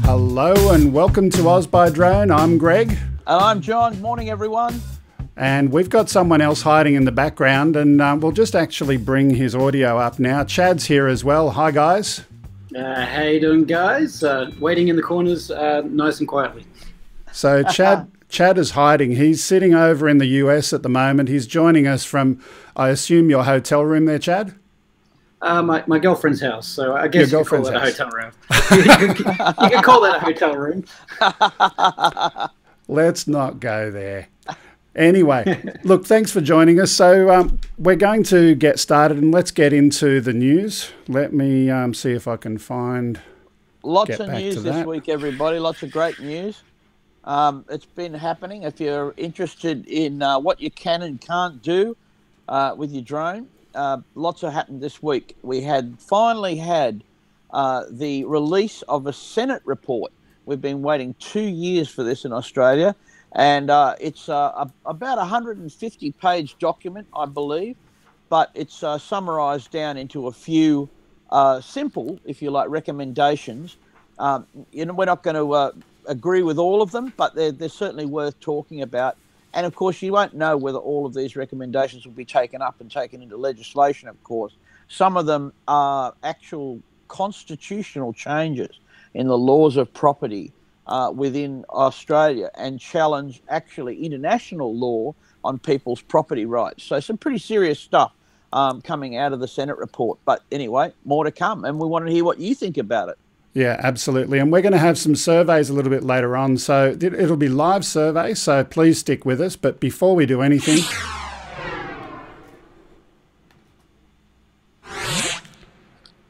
Hello and welcome to Oz by Drone. I'm Greg. I'm John. Morning, everyone. And we've got someone else hiding in the background, and we'll just actually bring his audio up now. Chad's here as well. Hi, guys. How you doing, guys? Waiting in the corners nice and quietly. So Chad is hiding. He's sitting over in the US at the moment. He's joining us from, I assume, your hotel room there, Chad? My girlfriend's house, so I guess you could call it a hotel room. You could call it a hotel room. Let's not go there. Anyway, look, thanks for joining us. So we're going to get started, and let's get into the news. Let me see if I can find... Lots of news this week, everybody. Lots of great news. It's been happening. If you're interested in what you can and can't do with your drone, lots have happened this week. We finally had the release of a Senate report. We've been waiting 2 years for this in Australia. And it's about a 150-page document, I believe, but it's summarised down into a few simple, if you like, recommendations. We're not going to agree with all of them, but they're certainly worth talking about. And, of course, you won't know whether all of these recommendations will be taken up and taken into legislation, of course. Some of them are actual constitutional changes in the laws of property within Australia and challenge actually international law on people's property rights. So some pretty serious stuff coming out of the Senate report. But anyway, more to come, and we want to hear what you think about it. Yeah, absolutely. And we're going to have some surveys a little bit later on. So it'll be live survey, so please stick with us. But before we do anything,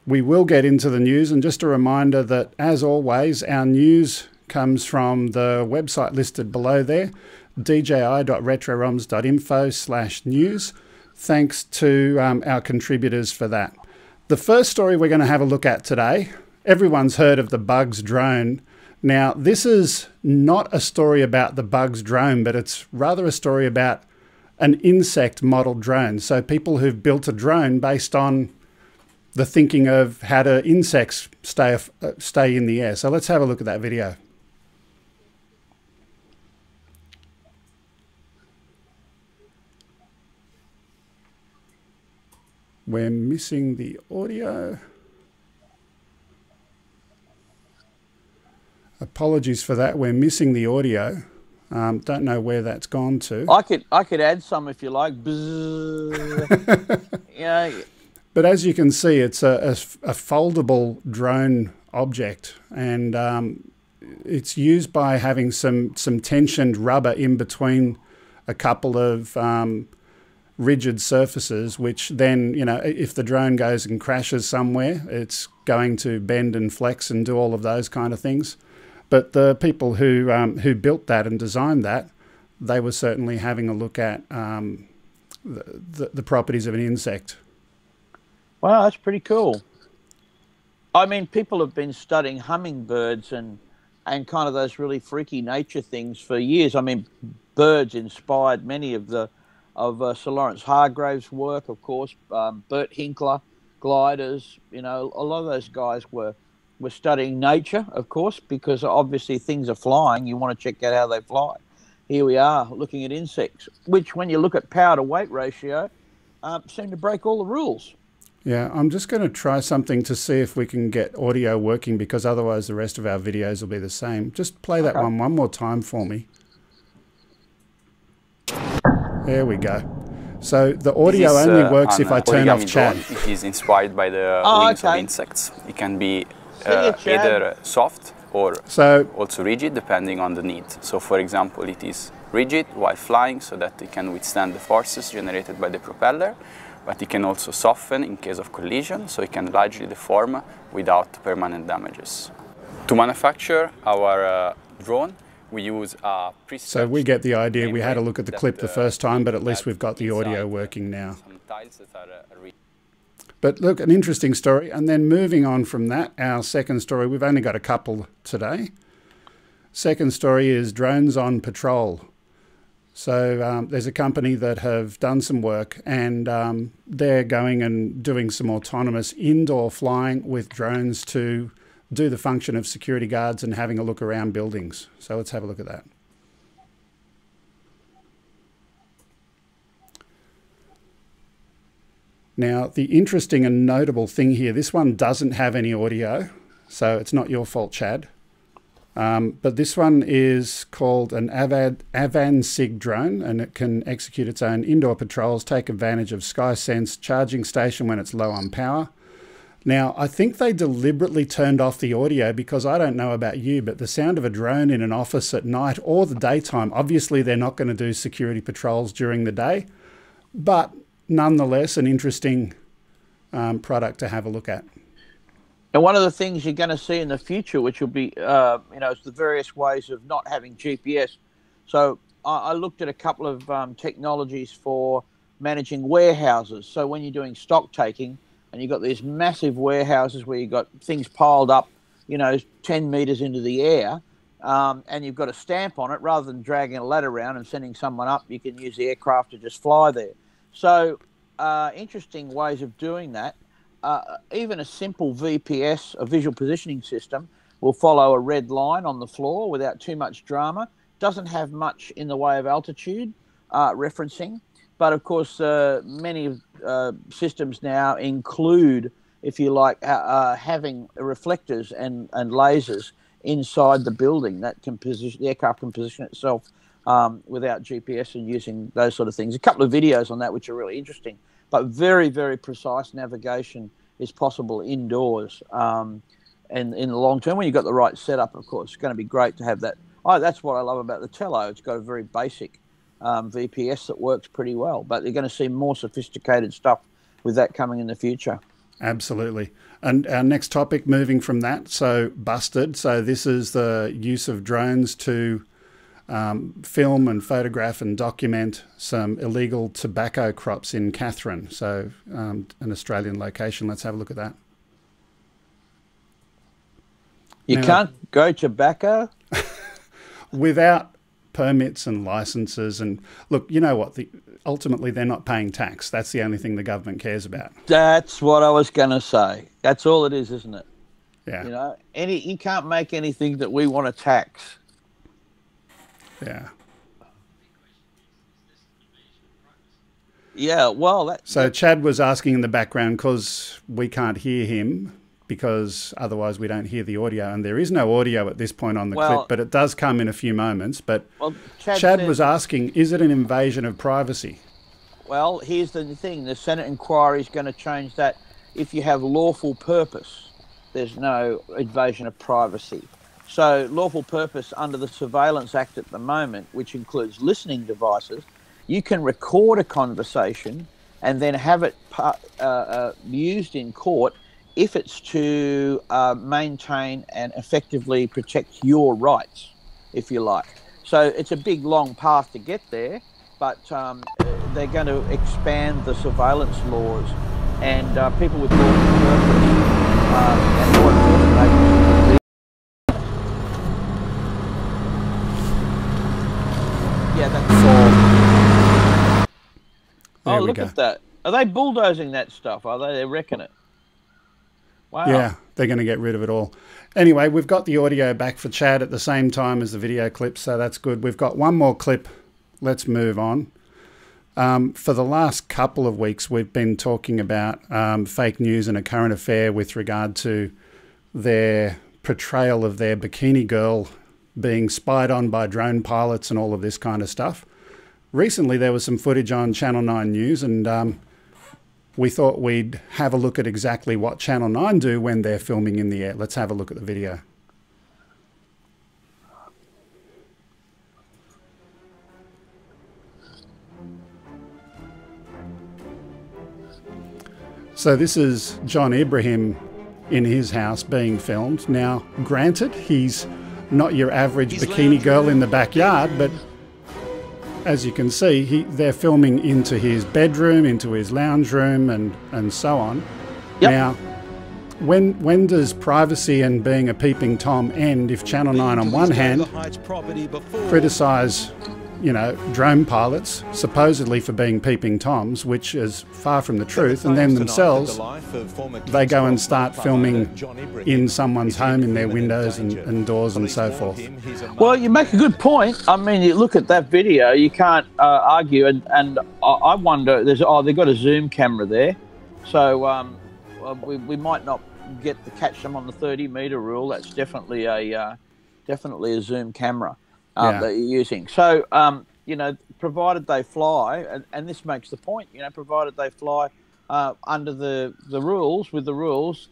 we will get into the news. And just a reminder that, as always, our news comes from the website listed below there, dji.retroroms.info/news. Thanks to our contributors for that. The first story we're going to have a look at today, everyone's heard of the Bugs drone. Now, this is not a story about the Bugs drone, but it's rather a story about an insect model drone. So people who've built a drone based on the thinking of how do insects stay in the air. So let's have a look at that video. We're missing the audio. Apologies for that. We're missing the audio. Don't know where that's gone to. I could add some if you like. Yeah. But as you can see, it's a foldable drone object, and it's used by having some tensioned rubber in between a couple of rigid surfaces, which then, you know, if the drone goes and crashes somewhere, it's going to bend and flex and do all of those kind of things. But the people who built that and designed that, they were certainly having a look at the properties of an insect. Wow, that's pretty cool. I mean, people have been studying hummingbirds and kind of those really freaky nature things for years. I mean, birds inspired many of Sir Lawrence Hargrave's work, of course. Bert Hinkler, gliders, you know, a lot of those guys were studying nature, of course, because obviously things are flying. You want to check out how they fly. Here we are looking at insects, which when you look at power to weight ratio, seem to break all the rules. Yeah, I'm just going to try something to see if we can get audio working, because otherwise the rest of our videos will be the same. Just play that one more time for me. There we go. So the audio only works if I turn off Chad. It is inspired by the wings of insects. It can be either soft or also rigid, depending on the need. So for example, it is rigid while flying so that it can withstand the forces generated by the propeller, but it can also soften in case of collision, so it can largely deform without permanent damages. To manufacture our drone, we use a So we get the idea. We had a look at the clip the first time, but at least we've got the audio working now. But look, an interesting story. And then moving on from that, our second story, we've only got a couple today. Second story is drones on patrol. So there's a company that have done some work, and they're going and doing some autonomous indoor flying with drones to do the function of security guards and having a look around buildings. So let's have a look at that. Now, the interesting and notable thing here, this one doesn't have any audio, so it's not your fault, Chad. But this one is called an AvanSig drone, and it can execute its own indoor patrols, take advantage of SkySense charging station when it's low on power, Now, I think they deliberately turned off the audio because I don't know about you, but the sound of a drone in an office at night or the daytime, obviously they're not going to do security patrols during the day, but nonetheless an interesting product to have a look at. And one of the things you're going to see in the future, which will be, is the various ways of not having GPS. So I looked at a couple of technologies for managing warehouses. So when you're doing stock taking, and you've got these massive warehouses where you've got things piled up, 10 meters into the air, and you've got a stamp on it, rather than dragging a ladder around and sending someone up, you can use the aircraft to just fly there. So interesting ways of doing that. Even a simple VPS, a visual positioning system, will follow a red line on the floor without too much drama. Doesn't have much in the way of altitude referencing. But, of course, many systems now include, if you like, having reflectors and lasers inside the building that can position, the aircraft can position itself without GPS and using those sort of things. A couple of videos on that which are really interesting, but very, very precise navigation is possible indoors. And in the long term, when you've got the right setup, of course, it's going to be great to have that. Oh, that's what I love about the Tello. It's got a very basic VPS that works pretty well, but you're going to see more sophisticated stuff with that coming in the future. Absolutely. And our next topic, moving from that, so busted. So this is the use of drones to film and photograph and document some illegal tobacco crops in Katherine. So an Australian location. Let's have a look at that. You can't grow tobacco? Without permits and licenses. And look, you know what? Ultimately, they're not paying tax. That's the only thing the government cares about. That's what I was going to say. That's all it is, isn't it? Yeah. You can't make anything that we want to tax. Yeah. Yeah, well... So Chad was asking in the background, because we can't hear him, because otherwise we don't hear the audio, and there is no audio at this point on the clip, but it does come in a few moments. But Chad was asking, is it an invasion of privacy? Well, here's the thing. The Senate inquiry is going to change that. If you have lawful purpose, there's no invasion of privacy. So lawful purpose under the Surveillance Act at the moment, which includes listening devices, you can record a conversation and then have it used in court if it's to maintain and effectively protect your rights, if you like. So it's a big, long path to get there, but they're going to expand the surveillance laws, and people with lawful purpose and law enforcement agencies. Yeah, that's all. Oh, look at that. Are they bulldozing that stuff? Are they? They reckon it. Wow. Yeah, they're going to get rid of it all. Anyway, we've got the audio back for Chad at the same time as the video clip, so that's good. We've got one more clip. Let's move on. For the last couple of weeks, we've been talking about fake news and a current affair with regard to their portrayal of their bikini girl being spied on by drone pilots and all of this kind of stuff. Recently, there was some footage on Channel 9 News, and we thought we'd have a look at exactly what Channel 9 do when they're filming in the air. Let's have a look at the video. So this is John Ibrahim in his house being filmed. Now, granted, he's not your average bikini girl in the backyard, but as you can see, they're filming into his bedroom, into his lounge room, and so on. Yep. Now, when does privacy and being a peeping Tom end if Channel 9 on one hand criticise, drone pilots supposedly for being peeping Toms, which is far from the truth, and then themselves they go and start filming in someone's home, in their windows and doors and so forth. Well, you make a good point. I mean, you look at that video, you can't argue, and I wonder, they've got a zoom camera there, so we might not get to catch them on the 30-meter rule. That's definitely a zoom camera that you're using. So, provided they fly, and this makes the point, provided they fly under the rules, with the rules.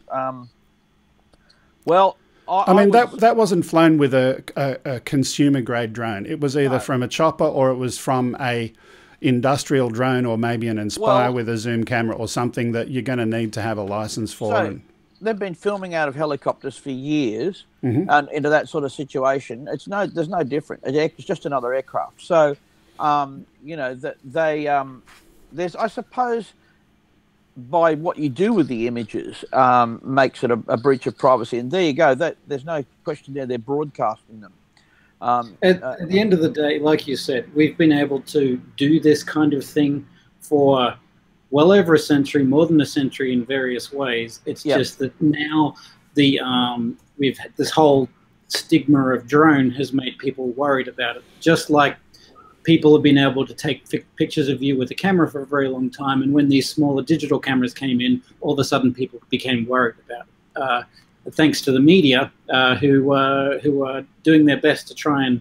Well, I mean, that wasn't flown with a consumer grade drone. It was either from a chopper or it was from a industrial drone, or maybe an Inspire with a zoom camera or something that you're going to need to have a license for. So they've been filming out of helicopters for years, and into that sort of situation. There's no different. It's just another aircraft. So, you know, that there's, I suppose, by what you do with the images makes it a breach of privacy. And there you go. There's no question there. They're broadcasting them. At the end of the day, like you said, we've been able to do this kind of thing for well over a century, more than a century in various ways. It's just that now we've had this whole stigma of drone has made people worried about it. Just like people have been able to take pictures of you with a camera for a very long time, and when these smaller digital cameras came in, all of a sudden people became worried about it. Thanks to the media, who are doing their best to try and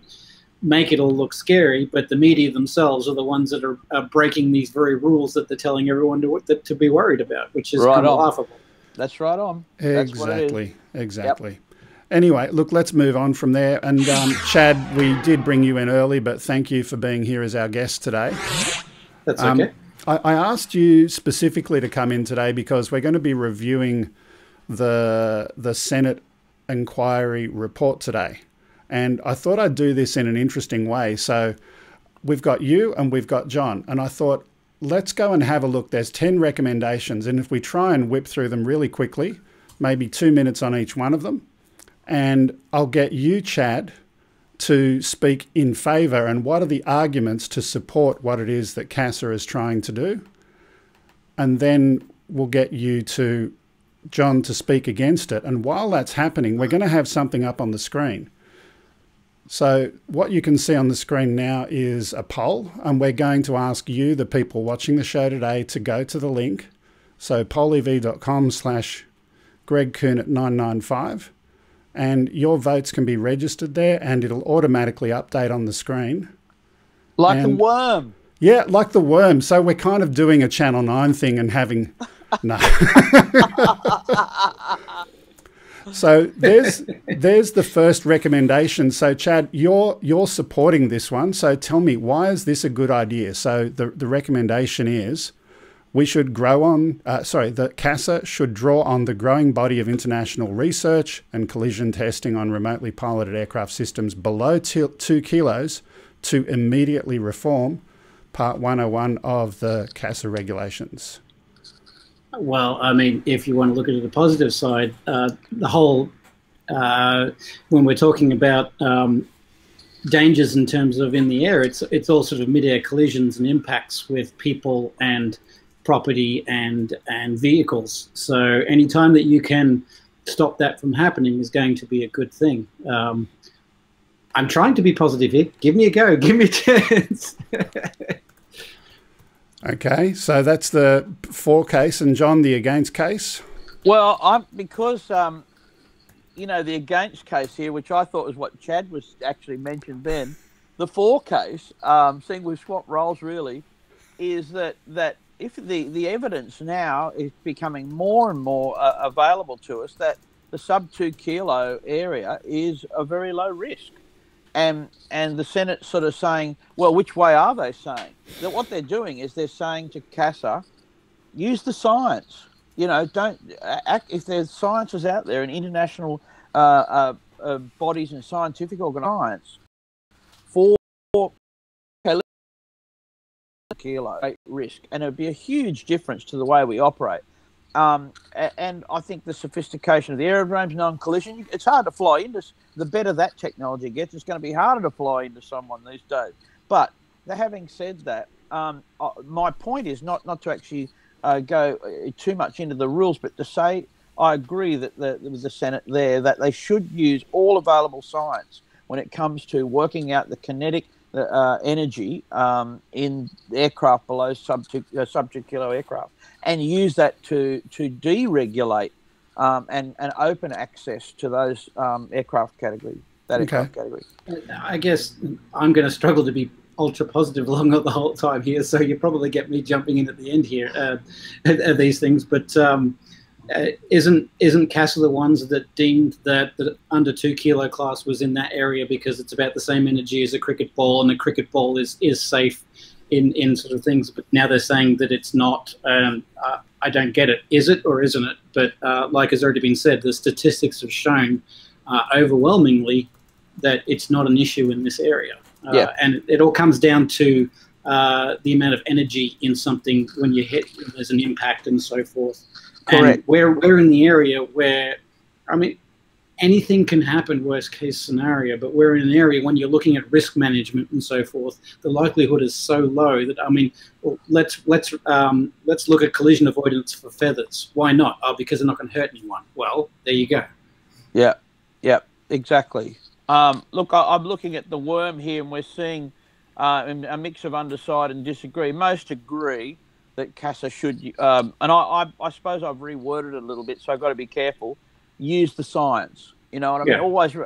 make it all look scary, but the media themselves are the ones that are breaking these very rules that they're telling everyone to be worried about, which is kind of laughable. That's right on. Exactly. That's what it is. Exactly. Yep. Anyway, look, let's move on from there. And Chad, we did bring you in early, but thank you for being here as our guest today. That's okay. I asked you specifically to come in today because we're going to be reviewing the Senate Enquiry report today. And I thought I'd do this in an interesting way. So we've got you and we've got John. And I thought, let's go and have a look. There's 10 recommendations. And if we try and whip through them really quickly, maybe 2 minutes on each one of them, and I'll get you, Chad, to speak in favour and what are the arguments to support what it is that CASA is trying to do. And then we'll get you to John to speak against it. And while that's happening, we're going to have something up on the screen. So what you can see on the screen now is a poll, and we're going to ask you, the people watching the show today, to go to the link. So pollev.com/Greg Kuhnert 995. And your votes can be registered there, and it'll automatically update on the screen. Like the worm. Yeah, like the worm. So we're kind of doing a Channel 9 thing and having... no. So there's the first recommendation. So Chad, you're supporting this one. So tell me, why is this a good idea? So the recommendation is we should that CASA should draw on the growing body of international research and collision testing on remotely piloted aircraft systems below 2 kilos to immediately reform Part 101 of the CASA regulations. Well, I mean, if you want to look at the positive side, the whole, when we're talking about dangers in terms of in the air, it's all sort of mid-air collisions and impacts with people and property and vehicles. So any time that you can stop that from happening is going to be a good thing. I'm trying to be positive here. Give me a go. Give me a chance. Okay, so that's the for case, and John, the against case? Well, because, you know, the against case here, which I thought was what Chad was actually mentioned then, the for case, seeing we've swapped roles really, is that if the evidence now is becoming more and more available to us that the sub 2 kilo area is a very low risk. And the Senate sort of saying, well, which way are they saying? That what they're doing is they're saying to CASA, use the science. You know, don't act if there's sciences out there and international bodies and scientific organizations for kilo risk, and it would be a huge difference to the way we operate. And I think the sophistication of the aerodromes, non-collision, it's hard to fly into. The better that technology gets, it's going to be harder to fly into someone these days. But having said that, my point is not to actually go too much into the rules, but to say I agree that with the Senate there that they should use all available science when it comes to working out the kinetic energy in aircraft below sub 2 kilo aircraft, and use that to deregulate and open access to those aircraft categories. Aircraft category. I guess I'm going to struggle to be ultra positive along the whole time here, so you probably get me jumping in at the end here at these things. But isn't CASA the ones that deemed that the under 2 kilo class was in that area because it's about the same energy as a cricket ball, and a cricket ball is safe in sort of things? But now they're saying that it's not. I don't get it. Is it or isn't it? But like has already been said, the statistics have shown overwhelmingly that it's not an issue in this area. And it all comes down to the amount of energy in something when you hit, when there's an impact and so forth. Correct. And we're in the area where, I mean, anything can happen, worst case scenario, but we're in an area when you're looking at risk management and so forth, the likelihood is so low that, I mean, well, let's look at collision avoidance for feathers. Why not? Oh, because they're not going to hurt anyone. Well, there you go. Yeah, exactly. Look, I'm looking at the worm here, and we're seeing a mix of undecided and disagree. Most agree that CASA should, and I suppose I've reworded it a little bit, so I've got to be careful. Use the science. You know what I mean?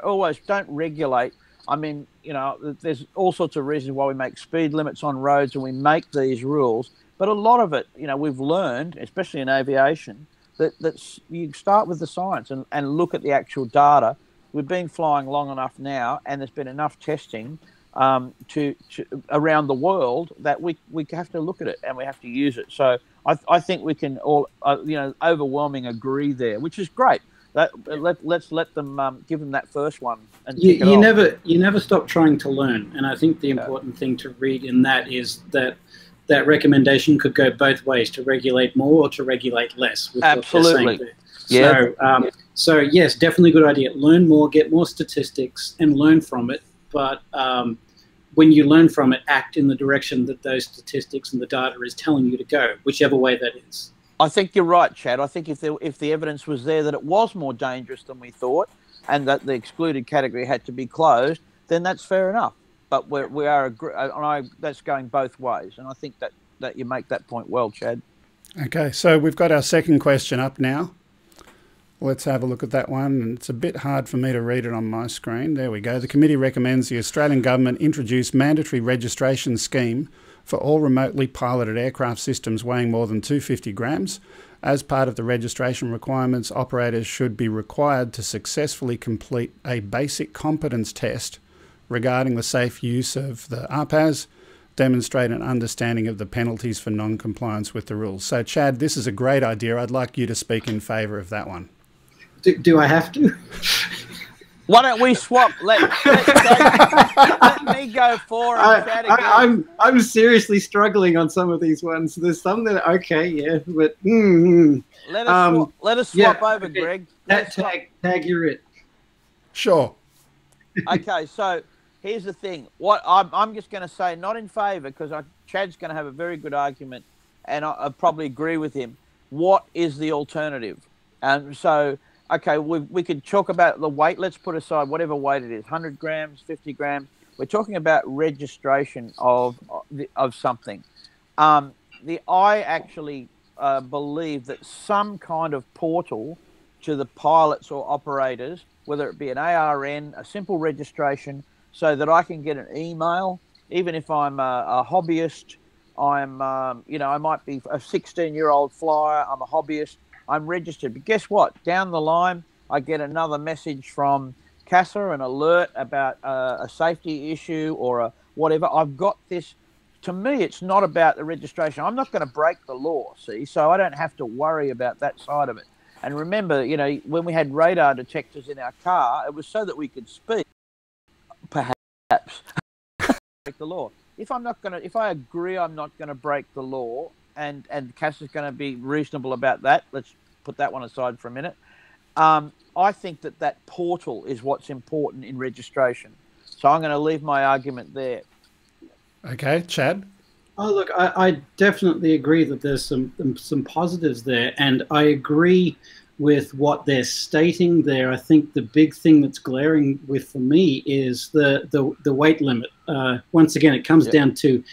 Always don't regulate. I mean, you know, there's all sorts of reasons why we make speed limits on roads and we make these rules, but a lot of it, you know, we've learned, especially in aviation, that you start with the science and look at the actual data. We've been flying long enough now, and there's been enough testing to around the world that we have to look at it and we have to use it. So I think we can all, you know, overwhelming agree there, which is great. Let's let them give them that first one. And you never stop trying to learn, and I think the important thing to read in that is that recommendation could go both ways, to regulate more or to regulate less. Absolutely. So yes, definitely a good idea. Learn more, get more statistics, and learn from it. But when you learn from it, act in the direction that those statistics and the data is telling you to go, whichever way that is. I think you're right, Chad. I think if the evidence was there that it was more dangerous than we thought, and that the excluded category had to be closed, then that's fair enough. But that's going both ways, and I think that you make that point well, Chad. Okay, so we've got our second question up now. Let's have a look at that one. And it's a bit hard for me to read it on my screen. There we go. The committee recommends the Australian government introduce mandatory registration scheme for all remotely piloted aircraft systems weighing more than 250 grams. As part of the registration requirements, operators should be required to successfully complete a basic competence test regarding the safe use of the RPAS, demonstrate an understanding of the penalties for non-compliance with the rules. So, Chad, this is a great idea. I'd like you to speak in favour of that one. Do I have to? Why don't we swap? Let me go for and Chad again. I'm seriously struggling on some of these ones. There's some that but let us swap over, Greg. Tag, you're it. Sure. Okay, so here's the thing. What I'm just going to say, not in favour, because Chad's going to have a very good argument, and I probably agree with him. What is the alternative? So. Okay, we could talk about the weight. Let's put aside whatever weight it is, 100 grams, 50 grams. We're talking about registration of something. I actually believe that some kind of portal to the pilots or operators, whether it be an ARN, a simple registration, so that I can get an email, even if I'm a hobbyist, I might be a 16-year-old flyer, I'm a hobbyist, I'm registered. But guess what? Down the line, I get another message from CASA, an alert about a safety issue or a whatever. I've got this. To me, it's not about the registration. I'm not going to break the law, see? So I don't have to worry about that side of it. And remember, you know, when we had radar detectors in our car, it was so that we could speed, perhaps, break the law. If I agree I'm not going to break the law, and CAS is going to be reasonable about that. Let's put that one aside for a minute. I think that portal is what's important in registration. So I'm going to leave my argument there. Okay, Chad? Oh, look, I definitely agree that there's some positives there, and I agree with what they're stating there. I think the big thing that's glaring for me is the weight limit. Once again, it comes down to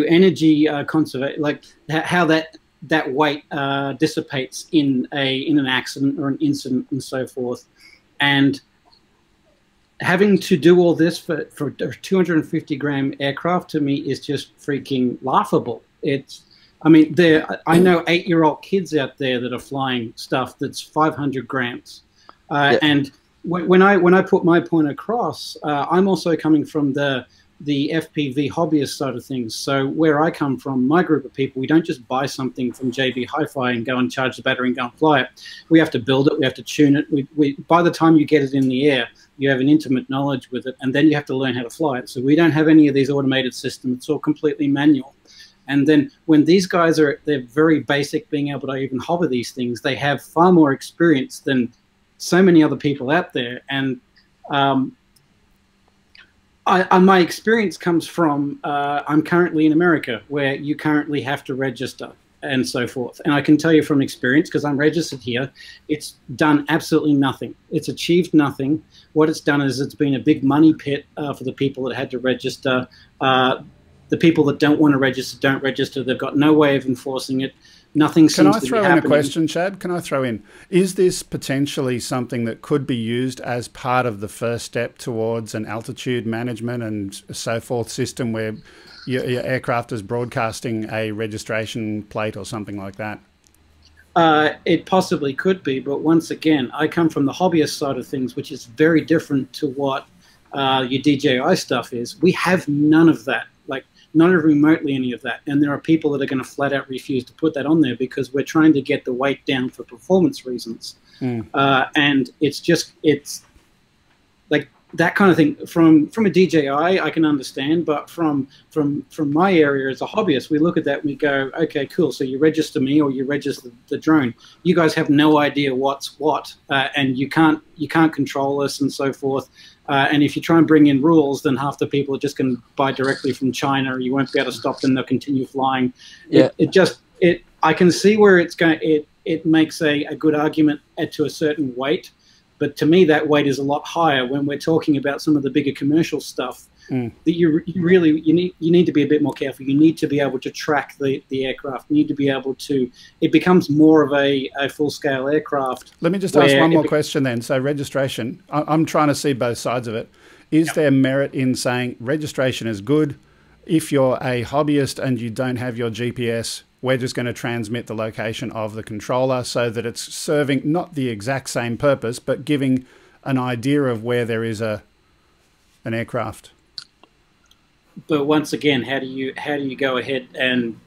energy conservation, like how that weight dissipates in an accident or an incident and so forth. And having to do all this for a 250-gram aircraft to me is just freaking laughable. I mean, I know 8-year-old kids out there that are flying stuff that's 500 grams. And when I put my point across, I'm also coming from the FPV hobbyist side of things. So where I come from, my group of people, we don't just buy something from JB Hi-Fi and go and charge the battery and go and fly it. We have to build it. We have to tune it. By the time you get it in the air, you have an intimate knowledge with it, and then you have to learn how to fly it. So we don't have any of these automated systems. It's all completely manual. And then when these guys they're very basic, being able to even hover these things, they have far more experience than so many other people out there. And my experience comes from, I'm currently in America, where you currently have to register and so forth. And I can tell you from experience, because I'm registered here, it's done absolutely nothing. It's achieved nothing. What it's done is it's been a big money pit for the people that had to register. The people that don't want to register don't register. They've got no way of enforcing it. Nothing seems to be happening. Can I throw in a question, Chad? Can I throw in? Is this potentially something that could be used as part of the first step towards an altitude management and so forth system where your aircraft is broadcasting a registration plate or something like that? It possibly could be, but once again, I come from the hobbyist side of things, which is very different to what your DJI stuff is. We have none of that. Like, not remotely any of that. And there are people that are going to flat out refuse to put that on there because we're trying to get the weight down for performance reasons. And it's like that kind of thing. From a DJI, I can understand, but from my area as a hobbyist, we look at that and we go, okay, cool. So you register me or you register the drone. You guys have no idea what's what, and you can't control us and so forth. And if you try and bring in rules, then half the people are just going to buy directly from China, or you won't be able to stop them. They'll continue flying. Yeah. I can see where it's going. It makes a good argument to a certain weight, but to me that weight is a lot higher when we're talking about some of the bigger commercial stuff. That you need to be a bit more careful. You need to be able to track the aircraft. You need to be able to. It becomes more of a full-scale aircraft. Let me just ask one more question then. So registration, I'm trying to see both sides of it. Is there merit in saying registration is good? If you're a hobbyist and you don't have your GPS, we're just going to transmit the location of the controller so that it's serving not the exact same purpose, but giving an idea of where there is an aircraft. But once again, how do you go ahead and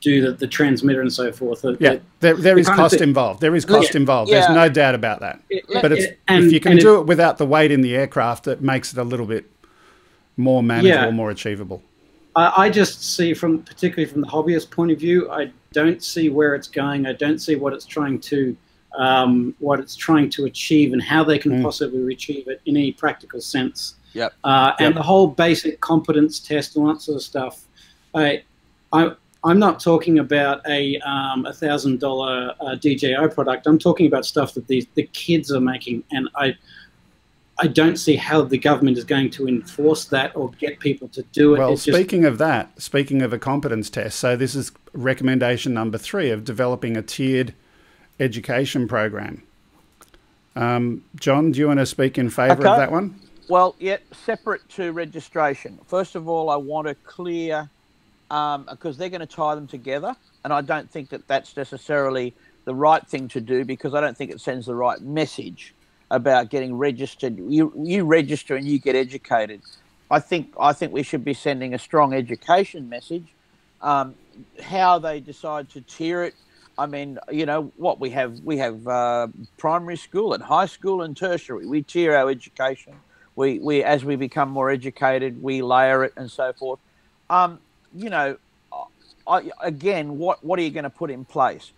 do the transmitter and so forth? Yeah, there is cost involved. There is cost involved. There's no doubt about that. But if you can do it without the weight in the aircraft, it makes it a little bit more manageable, more achievable. I just see, particularly from the hobbyist point of view, I don't see where it's going. I don't see what it's trying to achieve and how they can possibly achieve it in any practical sense. And the whole basic competence test and that sort of stuff. I'm not talking about a $1,000 DJI product. I'm talking about stuff that the kids are making, and I don't see how the government is going to enforce that or get people to do it. Well, speaking of a competence test, so this is recommendation number 3 of developing a tiered education program. John, do you want to speak in favour of that one? Well, separate to registration. First of all, I want to clear, because they're going to tie them together, and I don't think that that's necessarily the right thing to do, because I don't think it sends the right message about getting registered. You register and you get educated. I think we should be sending a strong education message. How they decide to tier it, I mean, you know what we have primary school and high school and tertiary. We tier our education. We as we become more educated, we layer it and so forth. You know, again, what are you going to put in place?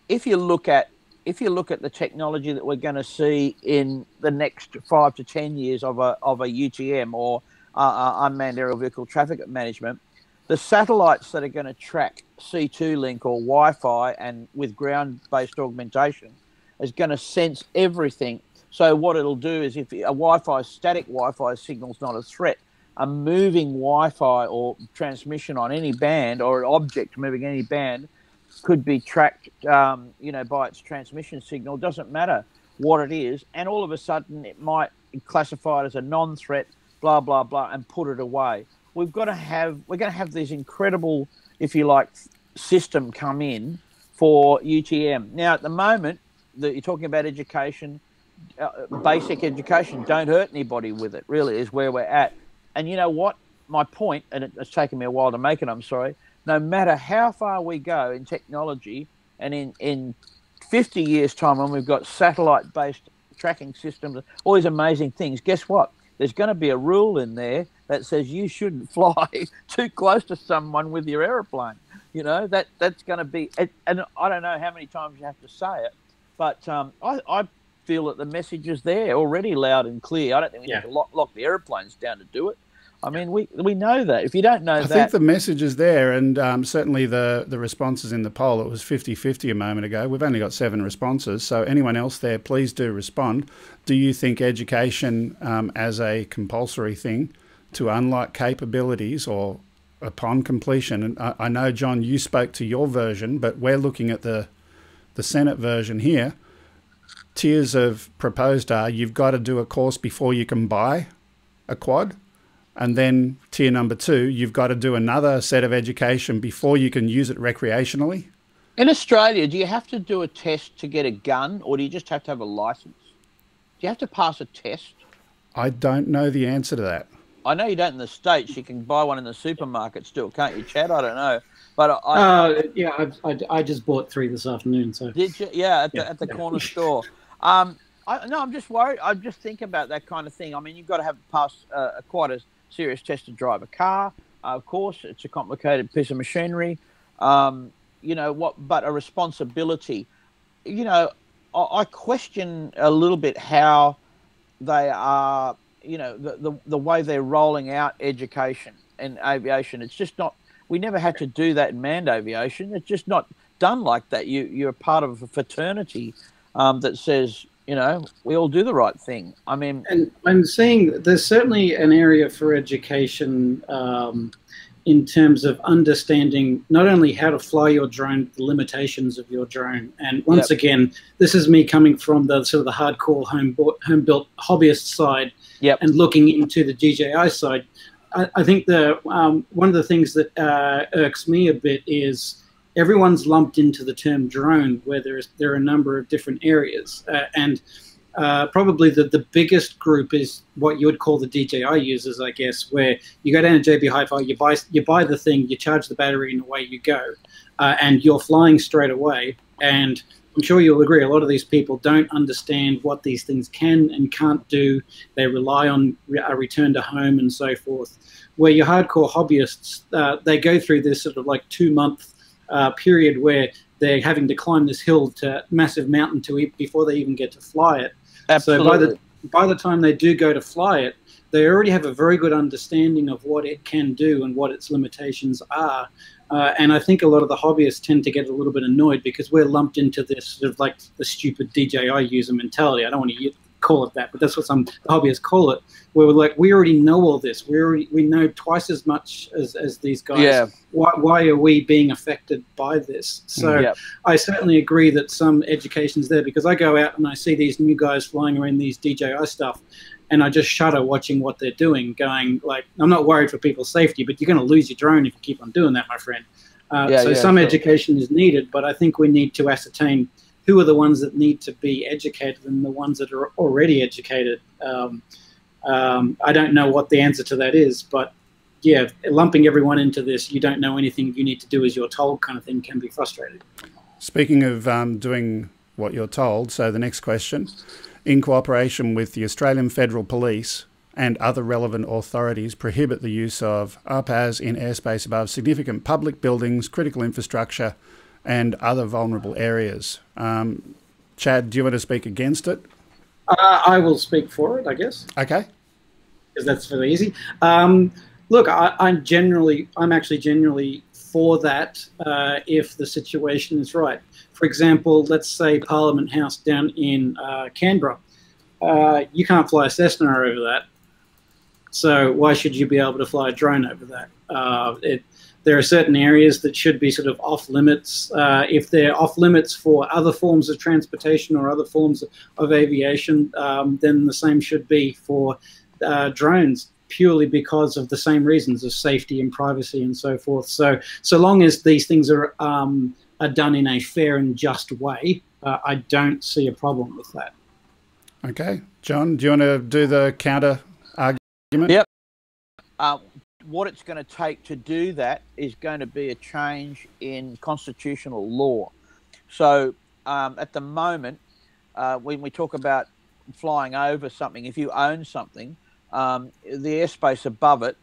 If you look at the technology that we're going to see in the next 5 to 10 years of a UTM or unmanned aerial vehicle traffic management, the satellites that are going to track C2 link or Wi-Fi and with ground-based augmentation is going to sense everything. So what it'll do is, if a static Wi-Fi signal is not a threat, a moving Wi-Fi or transmission on any band, or an object moving any band, could be tracked, you know, by its transmission signal. Doesn't matter what it is, and all of a sudden it might classify it as a non-threat, blah, blah, blah, and put it away. We're going to have this incredible, if you like, system come in for UTM. Now, at the moment, you're talking about education, basic education, don't hurt anybody with it, really, is where we're at. And you know what? My point, and it's taken me a while to make it, I'm sorry, no matter how far we go in technology, and in 50 years' time when we've got satellite-based tracking systems, all these amazing things, guess what? There's going to be a rule in there that says you shouldn't fly too close to someone with your aeroplane. You know, that's going to be, and I don't know how many times you have to say it, but I feel that the message is there already loud and clear. I don't think we need to lock the aeroplanes down to do it. I mean, we know that. If you don't know that... I think the message is there, and certainly the responses in the poll, it was 50-50 a moment ago. We've only got 7 responses, so anyone else there, please do respond. Do you think education as a compulsory thing to unlock capabilities or upon completion? And I know, John, you spoke to your version, but we're looking at the Senate version here. Tiers of proposed are you've got to do a course before you can buy a quad. And then tier number 2, you've got to do another set of education before you can use it recreationally. In Australia, do you have to do a test to get a gun, or do you just have to have a license? Do you have to pass a test? I don't know the answer to that. I know you don't in the States. You can buy one in the supermarket still, can't you, Chad? I don't know. But yeah, I just bought 3 this afternoon. So did you? Yeah, at the corner store. No, I'm just worried. I just think about that kind of thing. I mean, you've got to have passed quite a serious test to drive a car. Of course, it's a complicated piece of machinery. You know what? But a responsibility. You know, I question a little bit how they are. You know, the way they're rolling out education and aviation. It's just not. We never had to do that in manned aviation. It's just not done like that. You're a part of a fraternity that says, you know, we all do the right thing. I mean, and I'm seeing there's certainly an area for education in terms of understanding not only how to fly your drone, the limitations of your drone. And once again, this is me coming from the sort of the hardcore home-built hobbyist side and looking into the DJI side. I think one of the things that irks me a bit is everyone's lumped into the term drone, where there are a number of different areas, and probably the biggest group is what you would call the DJI users, I guess, where you go down to JB Hi-Fi, you buy the thing, you charge the battery, and away you go, and you're flying straight away. And I'm sure you'll agree, a lot of these people don't understand what these things can and can't do. They rely on a return to home and so forth. Where your hardcore hobbyists, they go through this sort of like 2-month period where they're having to climb this hill to massive mountain before they even get to fly it. Absolutely. So by the time they do go to fly it, they already have a very good understanding of what it can do and what its limitations are. And I think a lot of the hobbyists tend to get a little bit annoyed because we're lumped into this sort of like the stupid DJI user mentality. I don't want to call it that, but that's what some hobbyists call it, where we're like, we already know all this. We know twice as much as these guys. Yeah. Why are we being affected by this? So I certainly agree that some education's there, because I go out and I see these new guys flying around these DJI stuff, and I just shudder watching what they're doing, going like, I'm not worried for people's safety, but you're going to lose your drone if you keep on doing that, my friend. Some education is needed, but I think we need to ascertain who are the ones that need to be educated and the ones that are already educated. I don't know what the answer to that is, but yeah, lumping everyone into this, you don't know anything, you need to do as you're told kind of thing, can be frustrating. Speaking of doing what you're told, so the next question, in cooperation with the Australian Federal Police and other relevant authorities, prohibit the use of RPAS in airspace above significant public buildings, critical infrastructure, and other vulnerable areas. Chad, do you want to speak against it? I will speak for it, I guess. Okay. Because that's fairly easy. Look, I'm actually generally for that if the situation is right. For example, let's say Parliament House down in Canberra. You can't fly a Cessna over that. So why should you be able to fly a drone over that? There are certain areas that should be sort of off limits. If they're off limits for other forms of transportation or other forms of aviation, then the same should be for drones, purely because of the same reasons of safety and privacy and so forth. So long as these things are done in a fair and just way, I don't see a problem with that. Okay. John, do you want to do the counter argument? Yep. What it's going to take to do that is going to be a change in constitutional law. So at the moment, when we talk about flying over something, if you own something, the airspace above it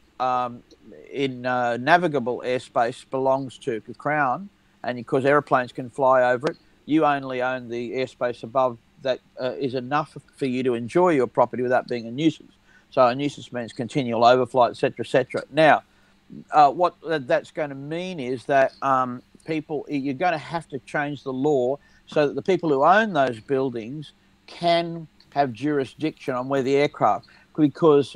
in navigable airspace belongs to the Crown, and because aeroplanes can fly over it, you only own the airspace above that is enough for you to enjoy your property without being a nuisance. So a nuisance means continual overflight, etc., etc. Now, what that's going to mean is that you're going to have to change the law so that the people who own those buildings can have jurisdiction on where the aircraft, because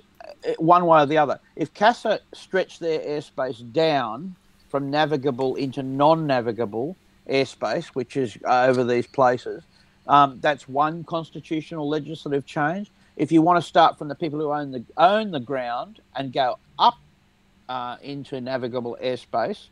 one way or the other, if CASA stretch their airspace down from navigable into non-navigable airspace, which is over these places, that's one constitutional legislative change. If you want to start from the people who own the ground and go up into navigable airspace,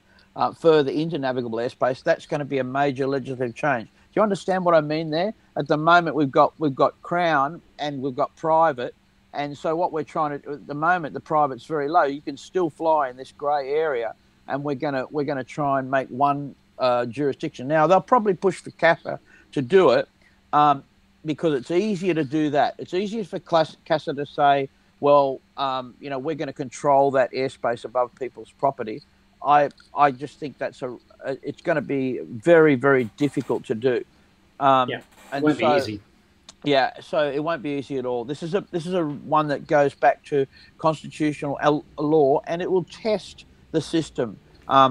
further into navigable airspace, that's going to be a major legislative change. Do you understand what I mean there? At the moment, we've got Crown and we've got private, and so what we're trying to, at the moment, the private's very low. You can still fly in this grey area, and we're gonna try and make one jurisdiction. Now they'll probably push for CASA to do it. Because it's easier to do that. It's easier for CASA to say, well, we're going to control that airspace above people's property. I just think it's going to be very, very difficult to do. It won't be easy. Yeah, so it won't be easy at all. This is a one that goes back to constitutional law, and it will test the system.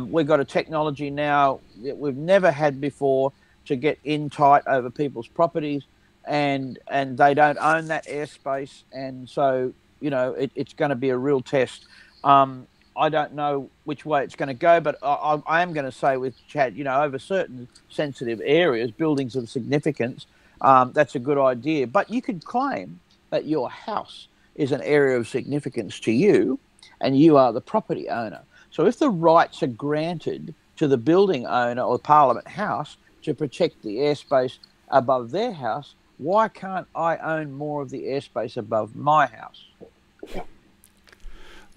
We've got a technology now that we've never had before to get in tight over people's properties, and they don't own that airspace, and so it's going to be a real test. I don't know which way it's going to go, but I am going to say with Chad, over certain sensitive areas, buildings of significance, that's a good idea. But you could claim that your house is an area of significance to you, and you are the property owner. So if the rights are granted to the building owner or Parliament House to protect the airspace above their house, why can't I own more of the airspace above my house?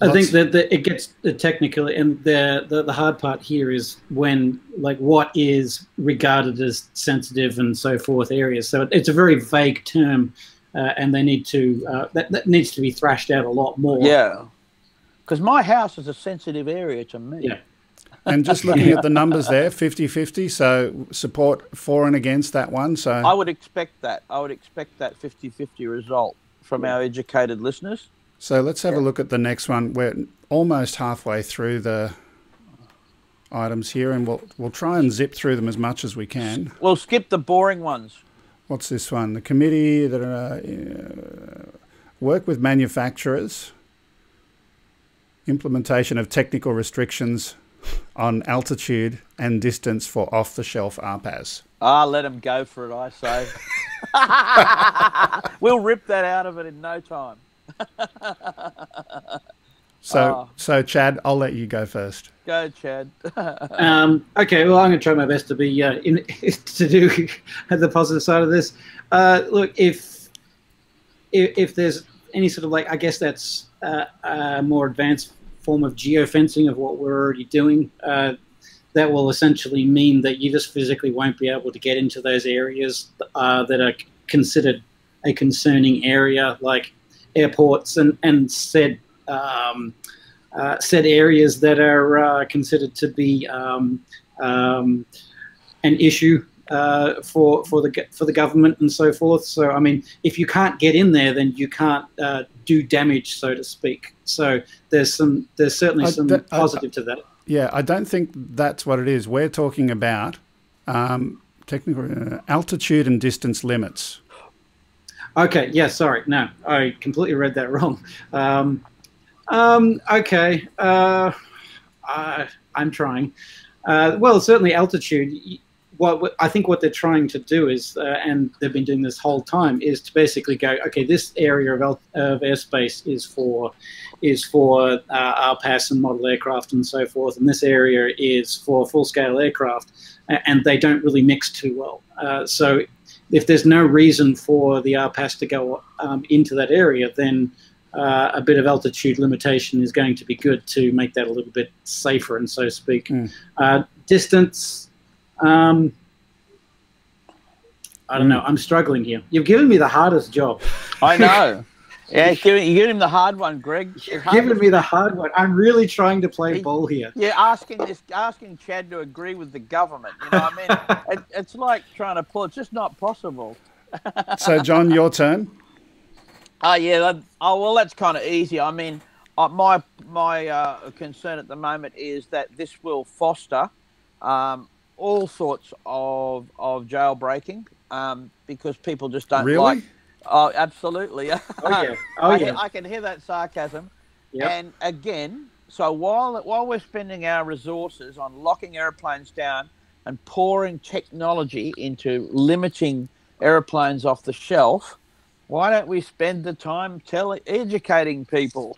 I think that it gets technical, and the hard part here is when, like, what is regarded as sensitive and so forth areas. So it's a very vague term, and they need to that needs to be thrashed out a lot more. Yeah, because my house is a sensitive area to me. Yeah. And just looking at the numbers there, 50-50, so support for and against that one. So I would expect that. I would expect that 50-50 result from our educated listeners. So let's have a look at the next one. We're almost halfway through the items here, and we'll try and zip through them as much as we can. We'll skip the boring ones. What's this one? The committee that work with manufacturers, implementation of technical restrictions on altitude and distance for off-the-shelf RPAS. Let them go for it, I say. We'll rip that out of it in no time. So Chad, I'll let you go first. Go, Chad. Okay, well, I'm going to try my best to be to do the positive side of this. Look, if there's any sort of, like, I guess that's a more advanced form of geofencing of what we're already doing, that will essentially mean that you just physically won't be able to get into those areas that are considered a concerning area, like airports and said areas that are considered to be an issue for the government and so forth. So I mean, if you can't get in there, then you can't do damage, so to speak. So there's certainly some positive to that. Yeah, I don't think that's what it is. We're talking about technical altitude and distance limits. Okay, yeah, sorry. No, I completely read that wrong. Okay. I'm trying. Well, certainly altitude. I think what they're trying to do is, and they've been doing this whole time, is to basically go, okay, this area of airspace is for RPAS and model aircraft and so forth, and this area is for full-scale aircraft, and they don't really mix too well. So if there's no reason for the RPAS to go into that area, then a bit of altitude limitation is going to be good to make that a little bit safer, and so to speak. Distance, I don't know. I'm struggling here. You've given me the hardest job. I know. Yeah, you're giving him the hard one, Greg. You're giving me the hard one. I'm really trying to play ball here. Yeah, asking Chad to agree with the government. You know what I mean? It's like trying to pull. It's just not possible. So, John, your turn. Yeah. Well, that's kind of easy. I mean, my concern at the moment is that this will foster all sorts of jailbreaking because people just don't like. Oh, absolutely. Oh, yeah. Oh, yeah. I can hear that sarcasm. Yep. And again, so while we're spending our resources on locking airplanes down and pouring technology into limiting airplanes off the shelf, why don't we spend the time educating people?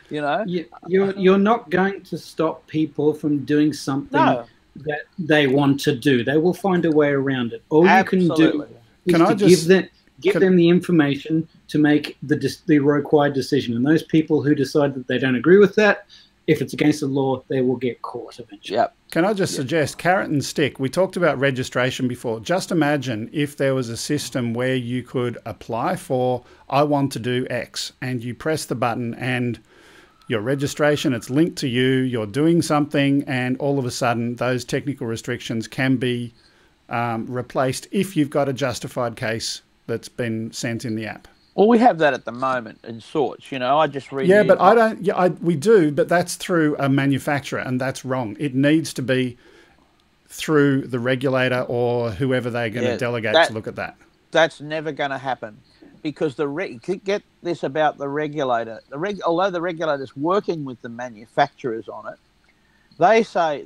You know, you're not going to stop people from doing something that they want to do. They will find a way around it. All you can do is give them the information to make the required decision. And those people who decide that they don't agree with that, if it's against the law, they will get caught eventually. Yep. Can I just suggest carrot and stick? We talked about registration before. Just imagine if there was a system where you could apply for, I want to do X, and you press the button and your registration, it's linked to you, you're doing something, and all of a sudden those technical restrictions can be replaced if you've got a justified case that's been sent in the app. Well, we have that at the moment in sorts, you know. I just read. Yeah, but I don't. Yeah, we do, but that's through a manufacturer, and that's wrong. It needs to be through the regulator or whoever they're going to delegate to look at that. That's never going to happen, because get this about the regulator. Although the regulator's working with the manufacturers on it, they say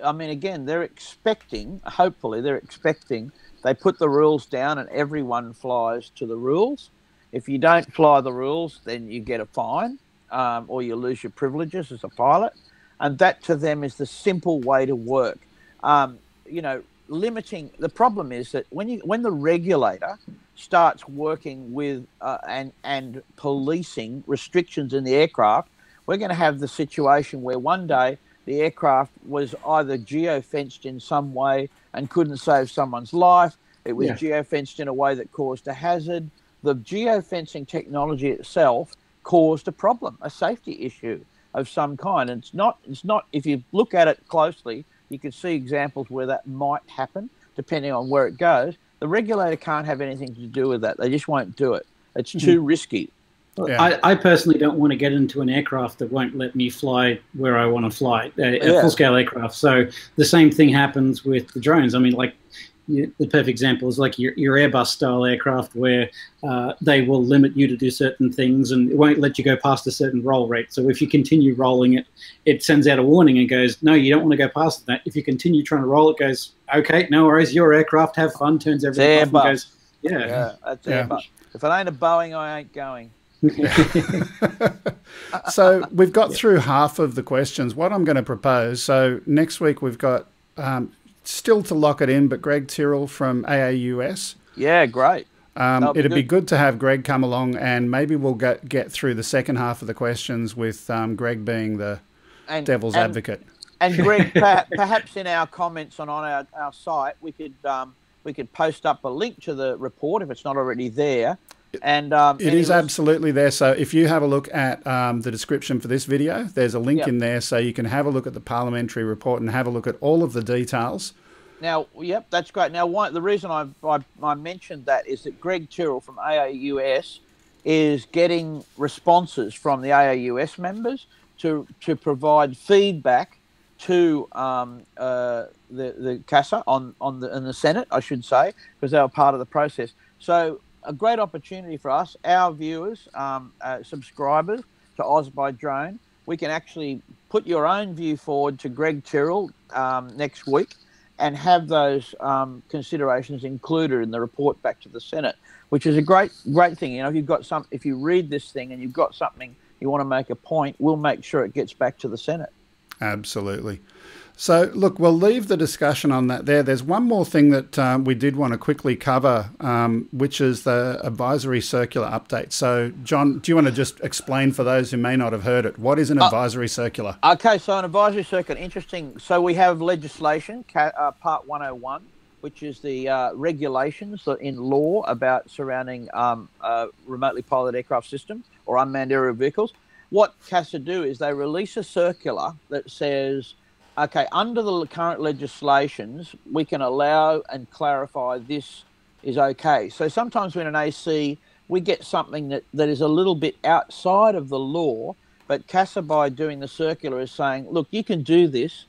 I mean, again, they're expecting. Hopefully, they're expecting. They put the rules down and everyone flies to the rules. If you don't fly the rules, then you get a fine or you lose your privileges as a pilot. And that to them is the simple way to work. You know, limiting. The problem is that when the regulator starts working with and policing restrictions in the aircraft, we're going to have the situation where one day the aircraft was either geo-fenced in some way and couldn't save someone's life. It was geo-fenced in a way that caused a hazard. The geo-fencing technology itself caused a problem, a safety issue of some kind. And it's not. If you look at it closely, you can see examples where that might happen, depending on where it goes. The regulator can't have anything to do with that. They just won't do it. It's too risky. Yeah. I personally don't want to get into an aircraft that won't let me fly where I want to fly, a full-scale aircraft. So the same thing happens with the drones. I mean, like the perfect example is like your Airbus-style aircraft where they will limit you to do certain things and it won't let you go past a certain roll rate. So if you continue rolling it, it sends out a warning and goes, no, you don't want to go past that. If you continue trying to roll, it goes, okay, no worries, your aircraft, have fun, turns everything off and goes, that's Airbus. If it ain't a Boeing, I ain't going. So we've got through half of the questions. What I'm going to propose, so next week we've got still to lock it in, but Greg Tyrrell from AAUS. Yeah, great. It'd be good to have Greg come along, and maybe we'll get through the second half of the questions with Greg being the devil's advocate. And Greg, perhaps in our comments on our site, we could post up a link to the report if it's not already there. And it is absolutely there. So if you have a look at the description for this video, there's a link in there so you can have a look at the parliamentary report and have a look at all of the details. Now, that's great. Now, the reason I mentioned that is that Greg Tyrrell from AAUS is getting responses from the AAUS members to provide feedback to the CASA in the Senate, I should say, because they were part of the process. So a great opportunity for us, our viewers, subscribers, to Oz by Drone, we can actually put your own view forward to Greg Tyrrell next week and have those considerations included in the report back to the Senate, which is a great thing. You know, if you read this thing and you've got something you want to make a point, we'll make sure it gets back to the Senate. Absolutely. So, look, we'll leave the discussion on that there. There's one more thing that we did want to quickly cover, which is the advisory circular update. So, John, do you want to just explain for those who may not have heard it, what is an advisory circular? Okay, so an advisory circular, interesting. So we have legislation, Part 101, which is the regulations in law about surrounding remotely piloted aircraft systems or unmanned aerial vehicles. What CASA do is they release a circular that says, okay, under the current legislations, we can allow and clarify this is okay. So sometimes when an AC, we get something that is a little bit outside of the law, but CASA, by doing the circular, is saying, look, you can do this.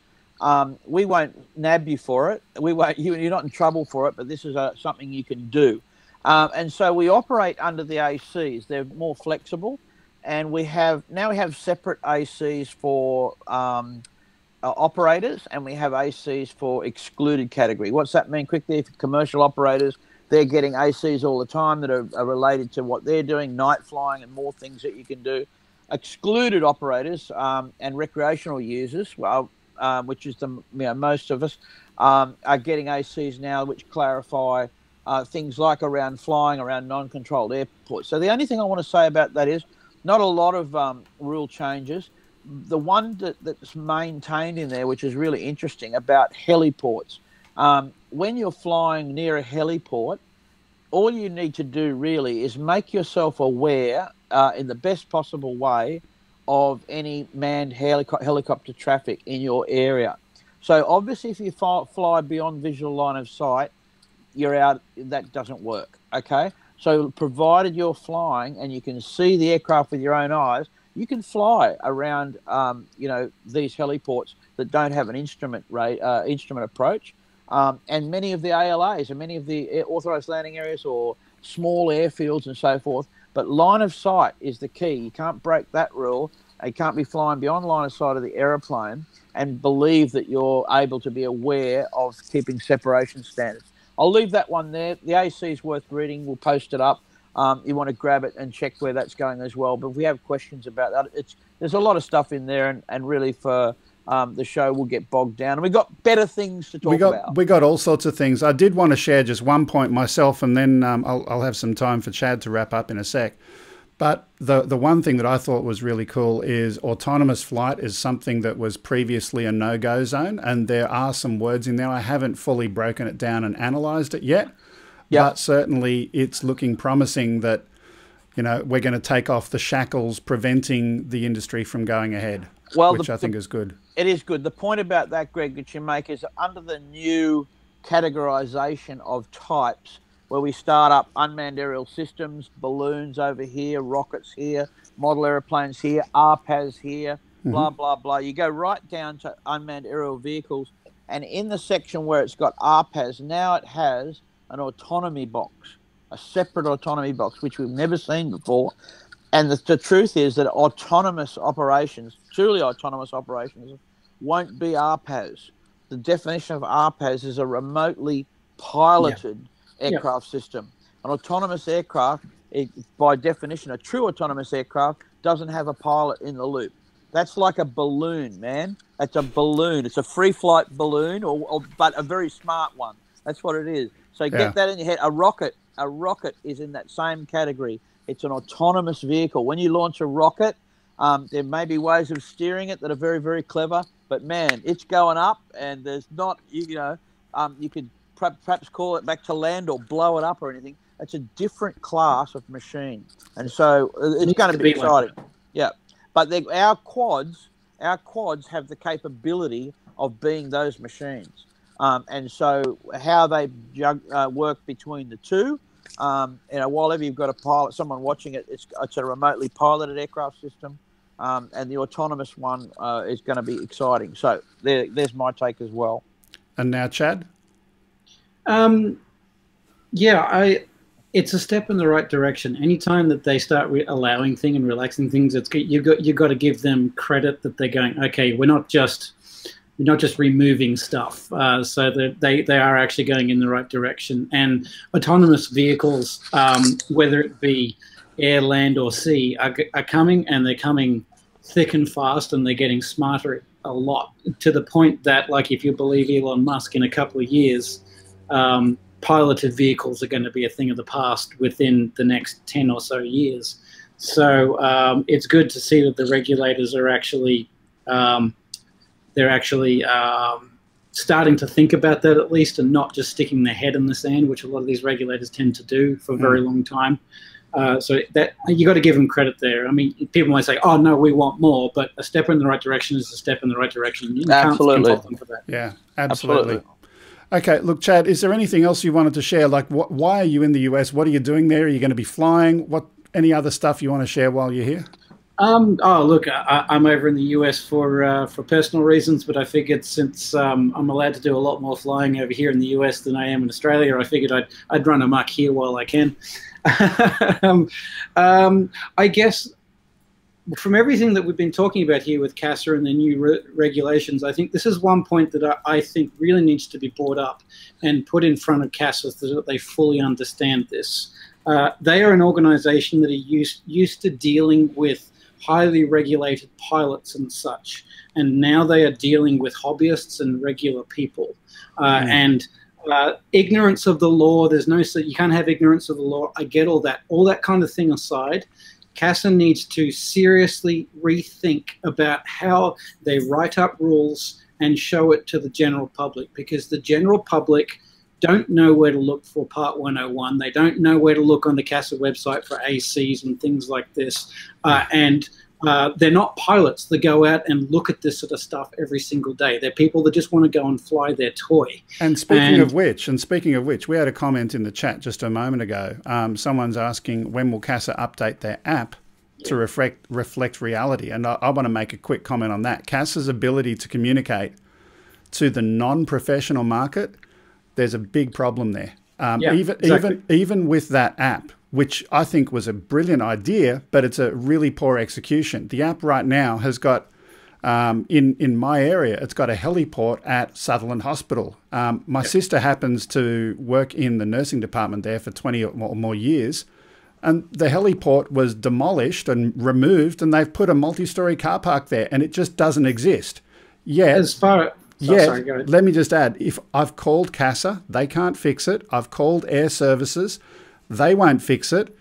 We won't nab you for it. You're not in trouble for it, but this is something you can do. And so we operate under the ACs. They're more flexible. And we have separate ACs for operators, and we have ACs for excluded category. What's that mean quickly? For commercial operators, they're getting ACs all the time that are related to what they're doing, night flying and more things that you can do. Excluded operators and recreational users, which is most of us, are getting ACs now which clarify things like around flying around non-controlled airports. So the only thing I want to say about that is not a lot of rule changes. The one that's maintained in there, which is really interesting, about heliports. When you're flying near a heliport, all you need to do really is make yourself aware in the best possible way of any manned helicopter traffic in your area. So obviously if you fly beyond visual line of sight, you're out, that doesn't work, okay? So provided you're flying and you can see the aircraft with your own eyes, you can fly around, these heliports that don't have an instrument approach. And many of the ALAs and many of the authorised landing areas or small airfields and so forth. But line of sight is the key. You can't break that rule. You can't be flying beyond line of sight of the aeroplane and believe that you're able to be aware of keeping separation standards. I'll leave that one there. The AC is worth reading. We'll post it up. You want to grab it and check where that's going as well. But if we have questions about that, there's a lot of stuff in there, and really for the show will get bogged down. And we've got better things to talk about. We got all sorts of things. I did want to share just one point myself, and then I'll have some time for Chad to wrap up in a sec. But the one thing that I thought was really cool is autonomous flight is something that was previously a no-go zone, and there are some words in there. I haven't fully broken it down and analysed it yet, but certainly it's looking promising that, we're going to take off the shackles preventing the industry from going ahead, which I think is good. It is good. The point about that, Greg, that you make is under the new categorisation of types, where we start up unmanned aerial systems, balloons over here, rockets here, model aeroplanes here, RPAS here, blah, blah, blah. You go right down to unmanned aerial vehicles, and in the section where it's got RPAS, now it has an autonomy box, a separate autonomy box, which we've never seen before. And the truth is that autonomous operations, truly autonomous operations, won't be RPAS. The definition of RPAS is a remotely piloted aircraft system. An autonomous aircraft, by definition, a true autonomous aircraft doesn't have a pilot in the loop. That's like a balloon, man. That's a balloon. It's a free flight balloon, but a very smart one. That's what it is. So get that in your head. A rocket is in that same category. It's an autonomous vehicle. When you launch a rocket, there may be ways of steering it that are very, very clever, but man, it's going up, and there's not, you could perhaps call it back to land or blow it up or anything. It's a different class of machine, and so it's going to be exciting. Yeah, but our quads have the capability of being those machines, and so how they work between the two, while ever you've got a pilot, someone watching it, it's a remotely piloted aircraft system, and the autonomous one is going to be exciting. So there's my take as well. And now, Chad. it's a step in the right direction. Anytime that they start allowing things and relaxing things, you've got to give them credit that they're going, okay, we're not just removing stuff, so that they are actually going in the right direction. And autonomous vehicles, whether it be air, land, or sea, are coming, and they're coming thick and fast, and they're getting smarter a lot, to the point that, like, if you believe Elon Musk, in a couple of years, piloted vehicles are going to be a thing of the past within the next 10 or so years. So it's good to see that the regulators are actually starting to think about that, at least, and not just sticking their head in the sand, which a lot of these regulators tend to do for a very long time. So that you got to give them credit there. I mean, people might say, "Oh no, we want more," but a step in the right direction is a step in the right direction. You can't fault them for that. Yeah, absolutely. Okay, look, Chad, is there anything else you wanted to share? Like, why are you in the US? What are you doing there? Are you going to be flying? Any other stuff you want to share while you're here? Oh, look, I'm over in the US for personal reasons, but I figured since I'm allowed to do a lot more flying over here in the US than I am in Australia, I figured I'd run amok here while I can. I guess from everything that we've been talking about here with CASA and the new regulations, I think this is one point that I think really needs to be brought up and put in front of CASA so that they fully understand this. They are an organization that are used to dealing with highly regulated pilots and such, and now they are dealing with hobbyists and regular people. And ignorance of the law, you can't have ignorance of the law. I get all that kind of thing aside. CASA needs to seriously rethink about how they write up rules and show it to the general public, because the general public don't know where to look for Part 101. They don't know where to look on the CASA website for ACs and things like this. And they're not pilots that go out and look at this sort of stuff every single day. They're people that just want to go and fly their toy. And speaking of which, we had a comment in the chat just a moment ago. Someone's asking, when will CASA update their app to reflect reality? And I want to make a quick comment on that. CASA's ability to communicate to the non-professional market, there's a big problem there. Even with that app, which I think was a brilliant idea, but it's a really poor execution. The app right now has got, in my area, it's got a heliport at Sutherland Hospital. My sister happens to work in the nursing department there for 20 or more years, and the heliport was demolished and removed, and they've put a multi-story car park there, and it just doesn't exist. Let me just add, if I've called CASA, they can't fix it. I've called Air Services, they won't fix it.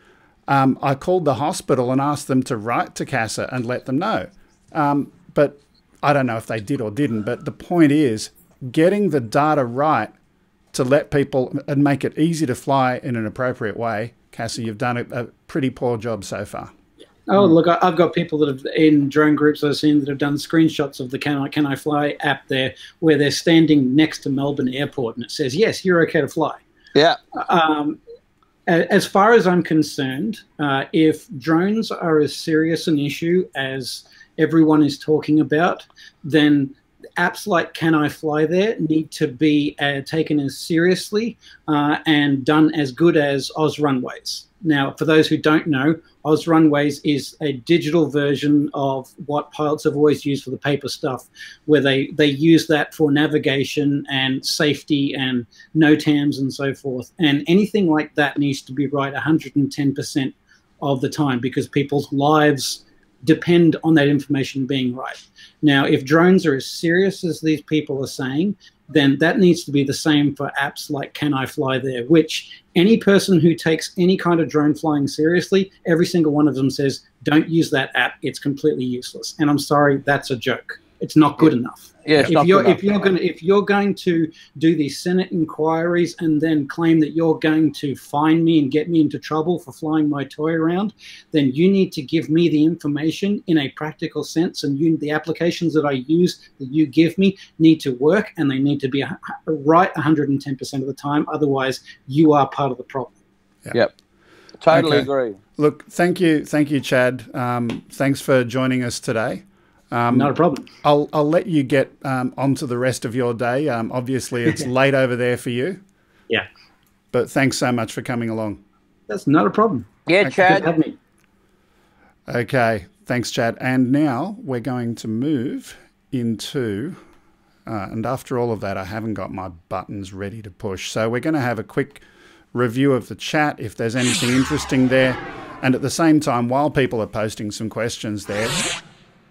I called the hospital and asked them to write to CASA and let them know. But I don't know if they did or didn't. But the point is, getting the data right to let people and make it easy to fly in an appropriate way. CASA, you've done a pretty poor job so far. Oh, look, I've got people that have, in drone groups I've seen, that have done screenshots of the Can I Fly app there, where they're standing next to Melbourne Airport and it says, yes, you're okay to fly. Yeah. As far as I'm concerned, if drones are as serious an issue as everyone is talking about, then apps like Can I Fly There need to be taken as seriously and done as good as Oz Runways. Now, for those who don't know, Oz Runways is a digital version of what pilots have always used for the paper stuff, where they use that for navigation and safety and NOTAMs and so forth. And anything like that needs to be right 110% of the time, because people's lives depend on that information being right. Now, if drones are as serious as these people are saying, then that needs to be the same for apps like Can I Fly There, which any person who takes any kind of drone flying seriously, every single one of them says, don't use that app, it's completely useless. And I'm sorry, that's a joke. It's not good enough. Yeah, if you're going to do these Senate inquiries and then claim that you're going to fine me and get me into trouble for flying my toy around, then you need to give me the information in a practical sense, and the applications that I use that you give me need to work, and they need to be right 110% of the time. Otherwise, you are part of the problem. Yep. Totally agree. Look, thank you, Chad. Thanks for joining us today. Not a problem. I'll let you get onto the rest of your day. Obviously, it's late over there for you. Yeah. But thanks so much for coming along. That's not a problem. Yeah, Chad. Have me. Okay, thanks, Chad. And now we're going to move into, and after all of that, I haven't got my buttons ready to push. So we're going to have a quick review of the chat, if there's anything interesting there. And at the same time, while people are posting some questions there,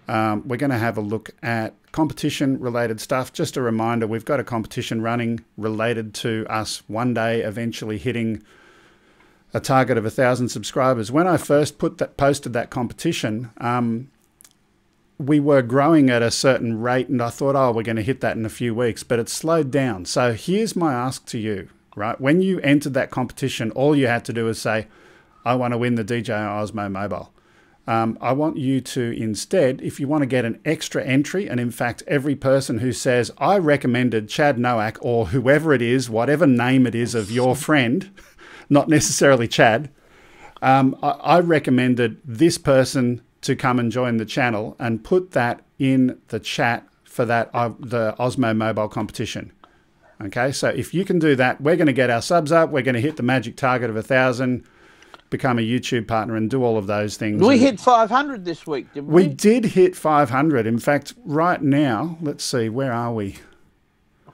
we're going to have a look at competition-related stuff. Just a reminder, we've got a competition running related to us one day eventually hitting a target of 1,000 subscribers. When I first posted that competition, we were growing at a certain rate, and I thought, oh, we're going to hit that in a few weeks, but it slowed down. So here's my ask to you, right? When you entered that competition, all you had to do was say, I want to win the DJI Osmo Mobile. I want you to instead, if you want to get an extra entry, and in fact, every person who says, I recommended Chad Nowak, or whoever it is, whatever name it is of your friend, not necessarily Chad, I recommended this person to come and join the channel, and put that in the chat for that the Osmo Mobile competition. Okay, so if you can do that, we're going to get our subs up, we're going to hit the magic target of 1,000, become a YouTube partner, and do all of those things. We hit 500 this week, didn't we? We did hit 500. In fact, right now, let's see, where are we?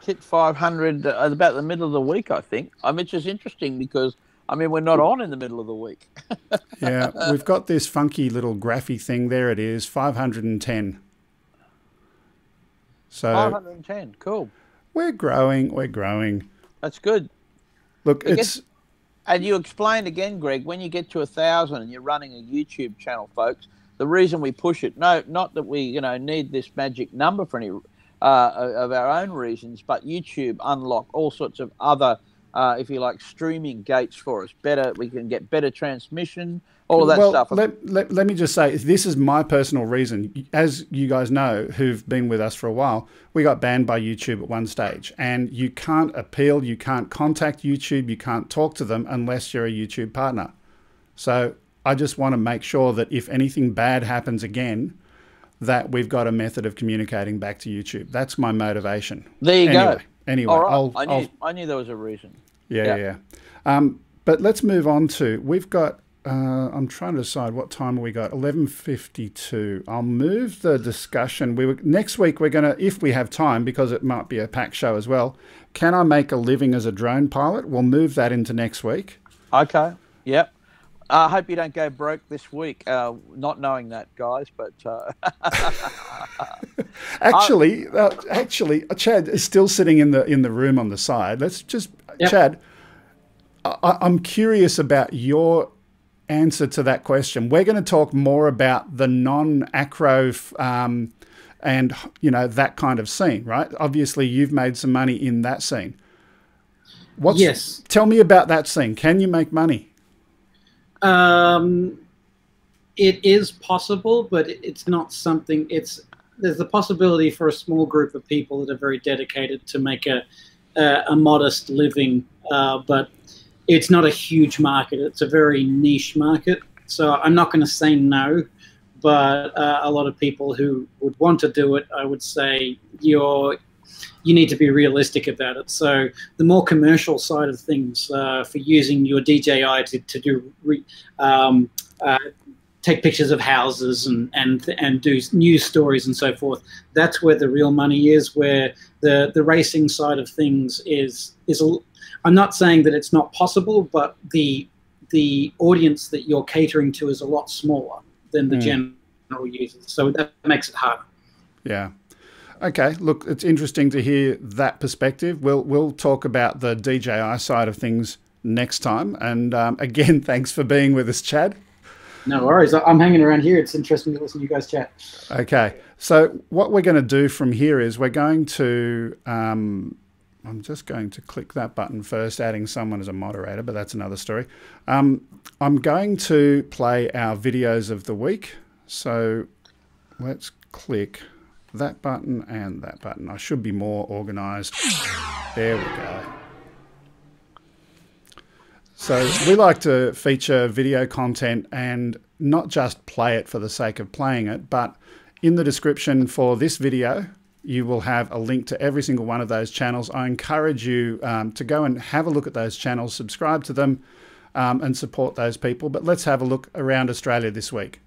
Hit 500 at about the middle of the week, I think. I mean, it's just interesting because, I mean, we're not on in the middle of the week. Yeah, we've got this funky little graphy thing. There it is, 510. So 510, cool. We're growing, we're growing. That's good. Look, it's... And you explained again, Greg, when you get to 1,000 and you're running a YouTube channel, folks, the reason we push it, no, not that we, need this magic number for any of our own reasons, but YouTube unlock all sorts of other, if you like, streaming gates for us. We can get better transmission, all of that stuff. Let me just say, this is my personal reason. As you guys know, who've been with us for a while, we got banned by YouTube at one stage, and you can't appeal, you can't contact YouTube, you can't talk to them unless you're a YouTube partner. So I just want to make sure that if anything bad happens again, that we've got a method of communicating back to YouTube. That's my motivation. There you go. Anyway, all right. I knew there was a reason. Yeah. But let's move on to, we've got, I'm trying to decide what time we got, 11:52. I'll move the discussion. Next week, we're going to, if we have time, because it might be a packed show as well, can I make a living as a drone pilot? We'll move that into next week. Okay, yep. I hope you don't go broke this week, not knowing that, guys, but... Actually, Chad is still sitting in the room on the side. Let's just... Yep. Chad, I'm curious about your answer to that question. We're going to talk more about the non-acro and, that kind of scene, right? Obviously, you've made some money in that scene. Yes. Tell me about that scene. Can you make money? It is possible, but it's not something. There's the possibility for a small group of people that are very dedicated to make a modest living, but it's not a huge market. It's a very niche market. So I'm not going to say no, but a lot of people who would want to do it, I would say you need to be realistic about it. So the more commercial side of things for using your DJI to do take pictures of houses and do news stories and so forth, that's where the real money is. Where the racing side of things is I'm not saying that it's not possible, but the audience that you're catering to is a lot smaller than the general users. So that makes it harder. Yeah. Okay, look, it's interesting to hear that perspective. We'll talk about the DJI side of things next time. And again, thanks for being with us, Chad. No worries. I'm hanging around here. It's interesting to listen to you guys chat. Okay, so what we're going to do from here is we're going to, I'm just going to click that button first, adding someone as a moderator, but that's another story. I'm going to play our videos of the week. So let's click that button and that button. I should be more organized. There we go. So we like to feature video content and not just play it for the sake of playing it, but in the description for this video, you will have a link to every single one of those channels. I encourage you to go and have a look at those channels, subscribe to them, and support those people. But let's have a look around Australia this week.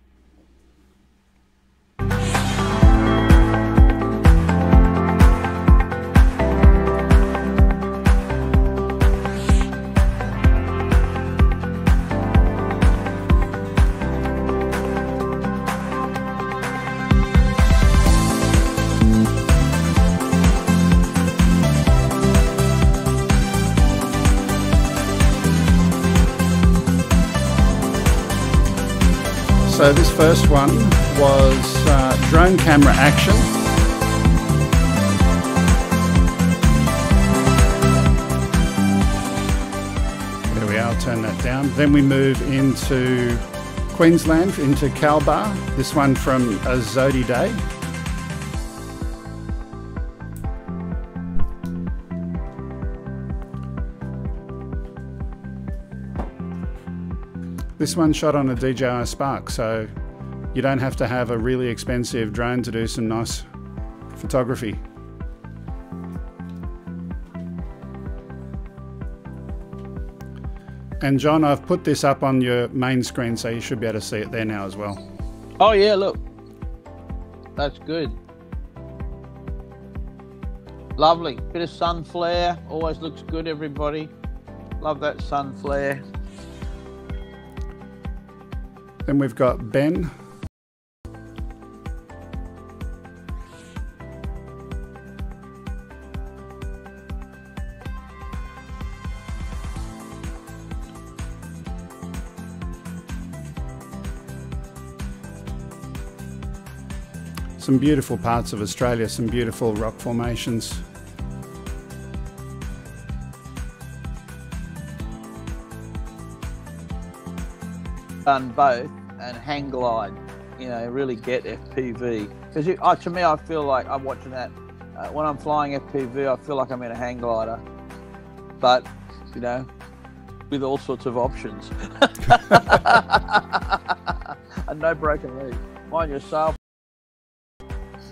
So this first one was drone camera action. There we are, I'll turn that down. Then we move into Queensland, into Kalbar. This one from Azodi Day. This one shot on a DJI Spark, so you don't have to have a really expensive drone to do some nice photography. And John, I've put this up on your main screen, so you should be able to see it there now as well. Oh yeah, look. That's good. Lovely. Bit of sun flare. Always looks good, everybody. Love that sun flare. Then we've got Ben. Some beautiful parts of Australia, some beautiful rock formations. Done both and hang glide, you know, really get FPV. Because to me, I feel like I'm watching that when I'm flying FPV. I feel like I'm in a hang glider, but you know, with all sorts of options and no broken legs. Mind yourself.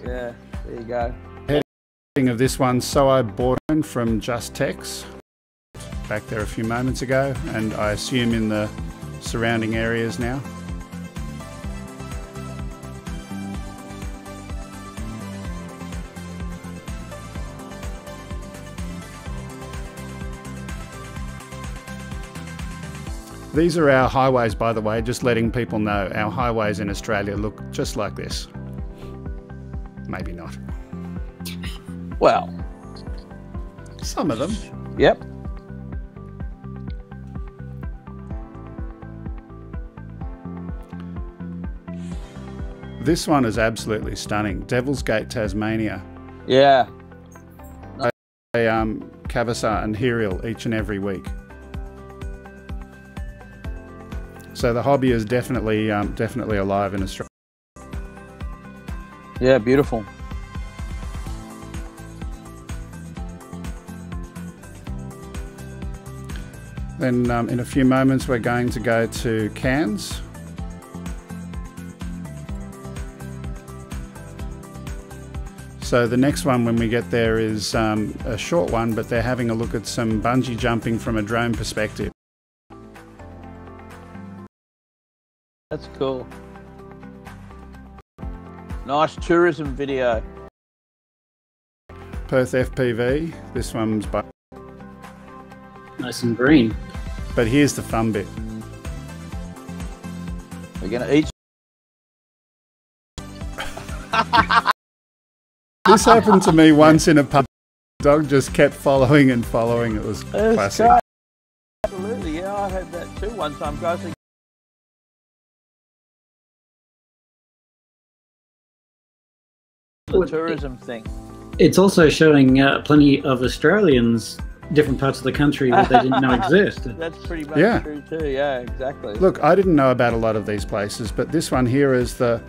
Yeah, there you go. Heading of this one, So I bought one from Just Tex back there a few moments ago, and I assume in the surrounding areas now. These are our highways, by the way, just letting people know our highways in Australia look just like this. Maybe not. Well, some of them. Yep. This one is absolutely stunning. Devil's Gate, Tasmania. Yeah. Cavasar and Herial each and every week. So the hobby is definitely alive in Australia. Yeah, beautiful. Then in a few moments we're going to go to Cairns. So the next one when we get there is a short one, but they're having a look at some bungee jumping from a drone perspective. That's cool. Nice tourism video. Perth FPV. This one's by... nice and green. But here's the fun bit. We're going to eat. This happened to me once in a pub. The dog just kept following and following. It was classic. Great. Absolutely, yeah, I had that too one time, guys. The tourism thing. It's also showing plenty of Australians, different parts of the country that they didn't know existed. That's pretty much true too. Yeah, exactly. Look, I didn't know about a lot of these places, but this one here is the...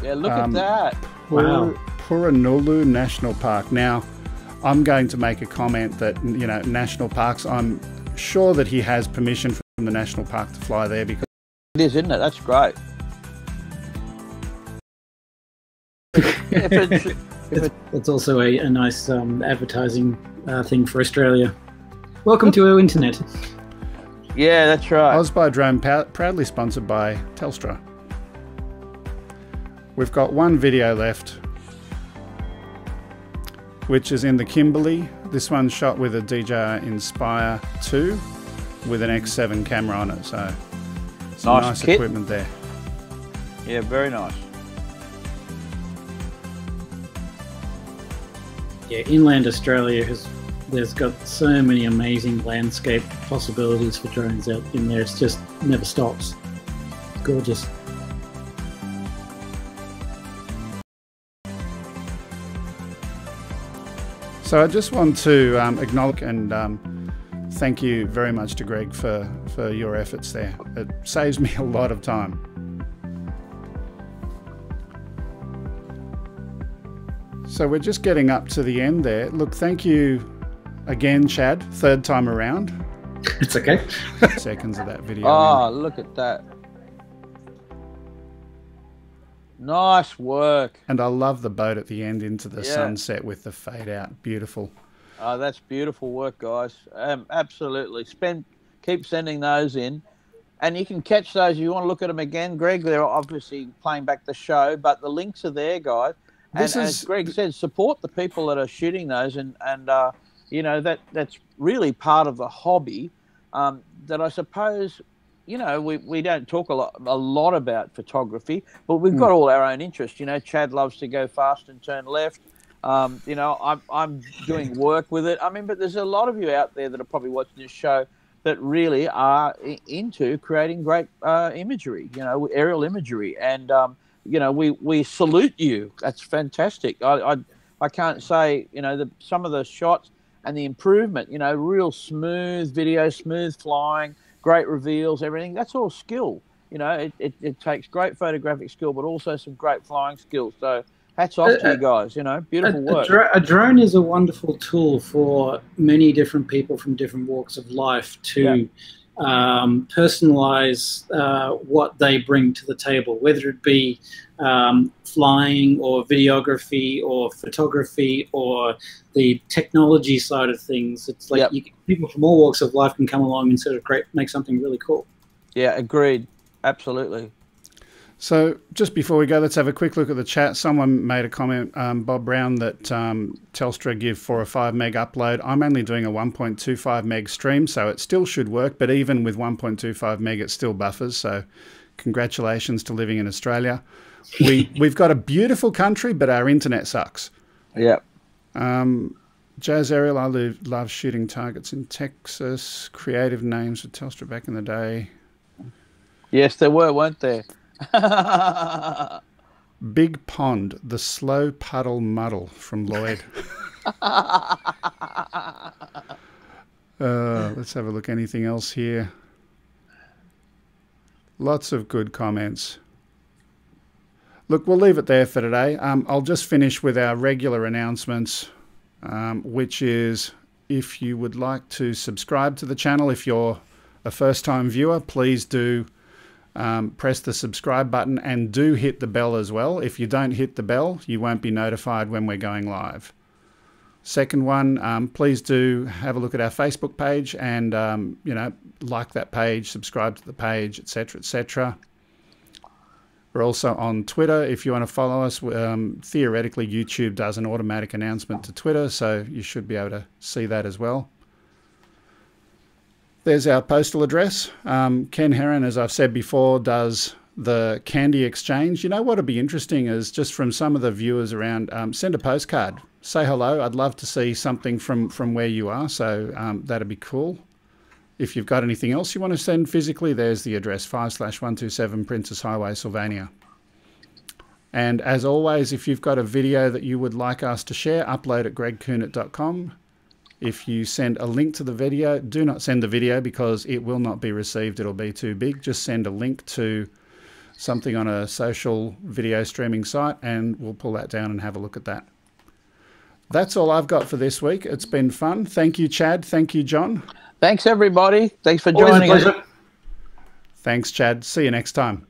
Yeah, look at that. Wow. Puranulu National Park. Now, I'm going to make a comment that, you know, national parks, I'm sure that he has permission from the national park to fly there because... It is, isn't it? That's great. It's also a nice advertising thing for Australia. Welcome to our internet. Yeah, that's right. Ausby Drone proudly sponsored by Telstra. We've got one video left, which is in the Kimberley. This one's shot with a DJI Inspire 2 with an X7 camera on it. So some nice equipment there. Yeah, very nice. Yeah, inland Australia there's got so many amazing landscape possibilities for drones out in there. It's just never stops. It's gorgeous. So I just want to acknowledge and thank you very much to Greg for your efforts there. It saves me a lot of time. So we're just getting up to the end there. Look, thank you again, Chad, third time around. It's okay. Seconds of that video. Oh, look at that. Nice work. And I love the boat at the end into the sunset with the fade out. Beautiful. Oh, that's beautiful work, guys. Absolutely. Keep sending those in. And you can catch those if you want to look at them again. Greg, they're obviously playing back the show, but the links are there, guys. And as Greg said, support the people that are shooting those, and you know, that's really part of the hobby that I suppose, you know, we don't talk a lot about photography, but we've got all our own interests. You know, Chad loves to go fast and turn left. You know, I'm doing work with it. I mean, but there's a lot of you out there that are probably watching this show that really are into creating great imagery, you know, aerial imagery. And, you know, we salute you. That's fantastic. I can't say, you know, some of the shots and the improvement, you know, real smooth video, smooth flying, great reveals, everything. That's all skill. You know, it takes great photographic skill, but also some great flying skills. So hats off to you guys, you know, beautiful work. A drone is a wonderful tool for many different people from different walks of life to personalize what they bring to the table, whether it be flying or videography or photography or the technology side of things. It's like people from all walks of life can come along and sort of make something really cool. Yeah, agreed. Absolutely. So just before we go, let's have a quick look at the chat. Someone made a comment, Bob Brown, that Telstra give 4 or 5 meg upload. I'm only doing a 1.25 meg stream, so it still should work. But even with 1.25 meg, it still buffers. So congratulations to living in Australia. We've got a beautiful country, but our internet sucks. Yeah. Jazz Ariel, I love shooting targets in Texas. Creative names for Telstra back in the day. Yes, there were, weren't there? Big Pond, the slow puddle muddle from Lloyd. Let's have a look. Anything else here? Lots of good comments. Look, we'll leave it there for today. I'll just finish with our regular announcements, which is if you would like to subscribe to the channel, if you're a first-time viewer, please do press the subscribe button and do hit the bell as well. If you don't hit the bell, you won't be notified when we're going live. Second one, please do have a look at our Facebook page and, you know, like that page, subscribe to the page, etc., etc. We're also on Twitter. If you want to follow us, theoretically, YouTube does an automatic announcement to Twitter, so you should be able to see that as well. There's our postal address. Ken Heron, as I've said before, does the candy exchange. You know what would be interesting is just from some of the viewers around, send a postcard. Say hello. I'd love to see something from where you are, so that'd be cool. If you've got anything else you want to send physically, there's the address, 5/127 Princess Highway, Sylvania. And as always, if you've got a video that you would like us to share, upload at gregkuhnert.com. If you send a link to the video, do not send the video because it will not be received. It'll be too big. Just send a link to something on a social video streaming site and we'll pull that down and have a look at that. That's all I've got for this week. It's been fun. Thank you, Chad. Thank you, John. Thanks, everybody. Thanks for joining us. Thanks, Chad. See you next time.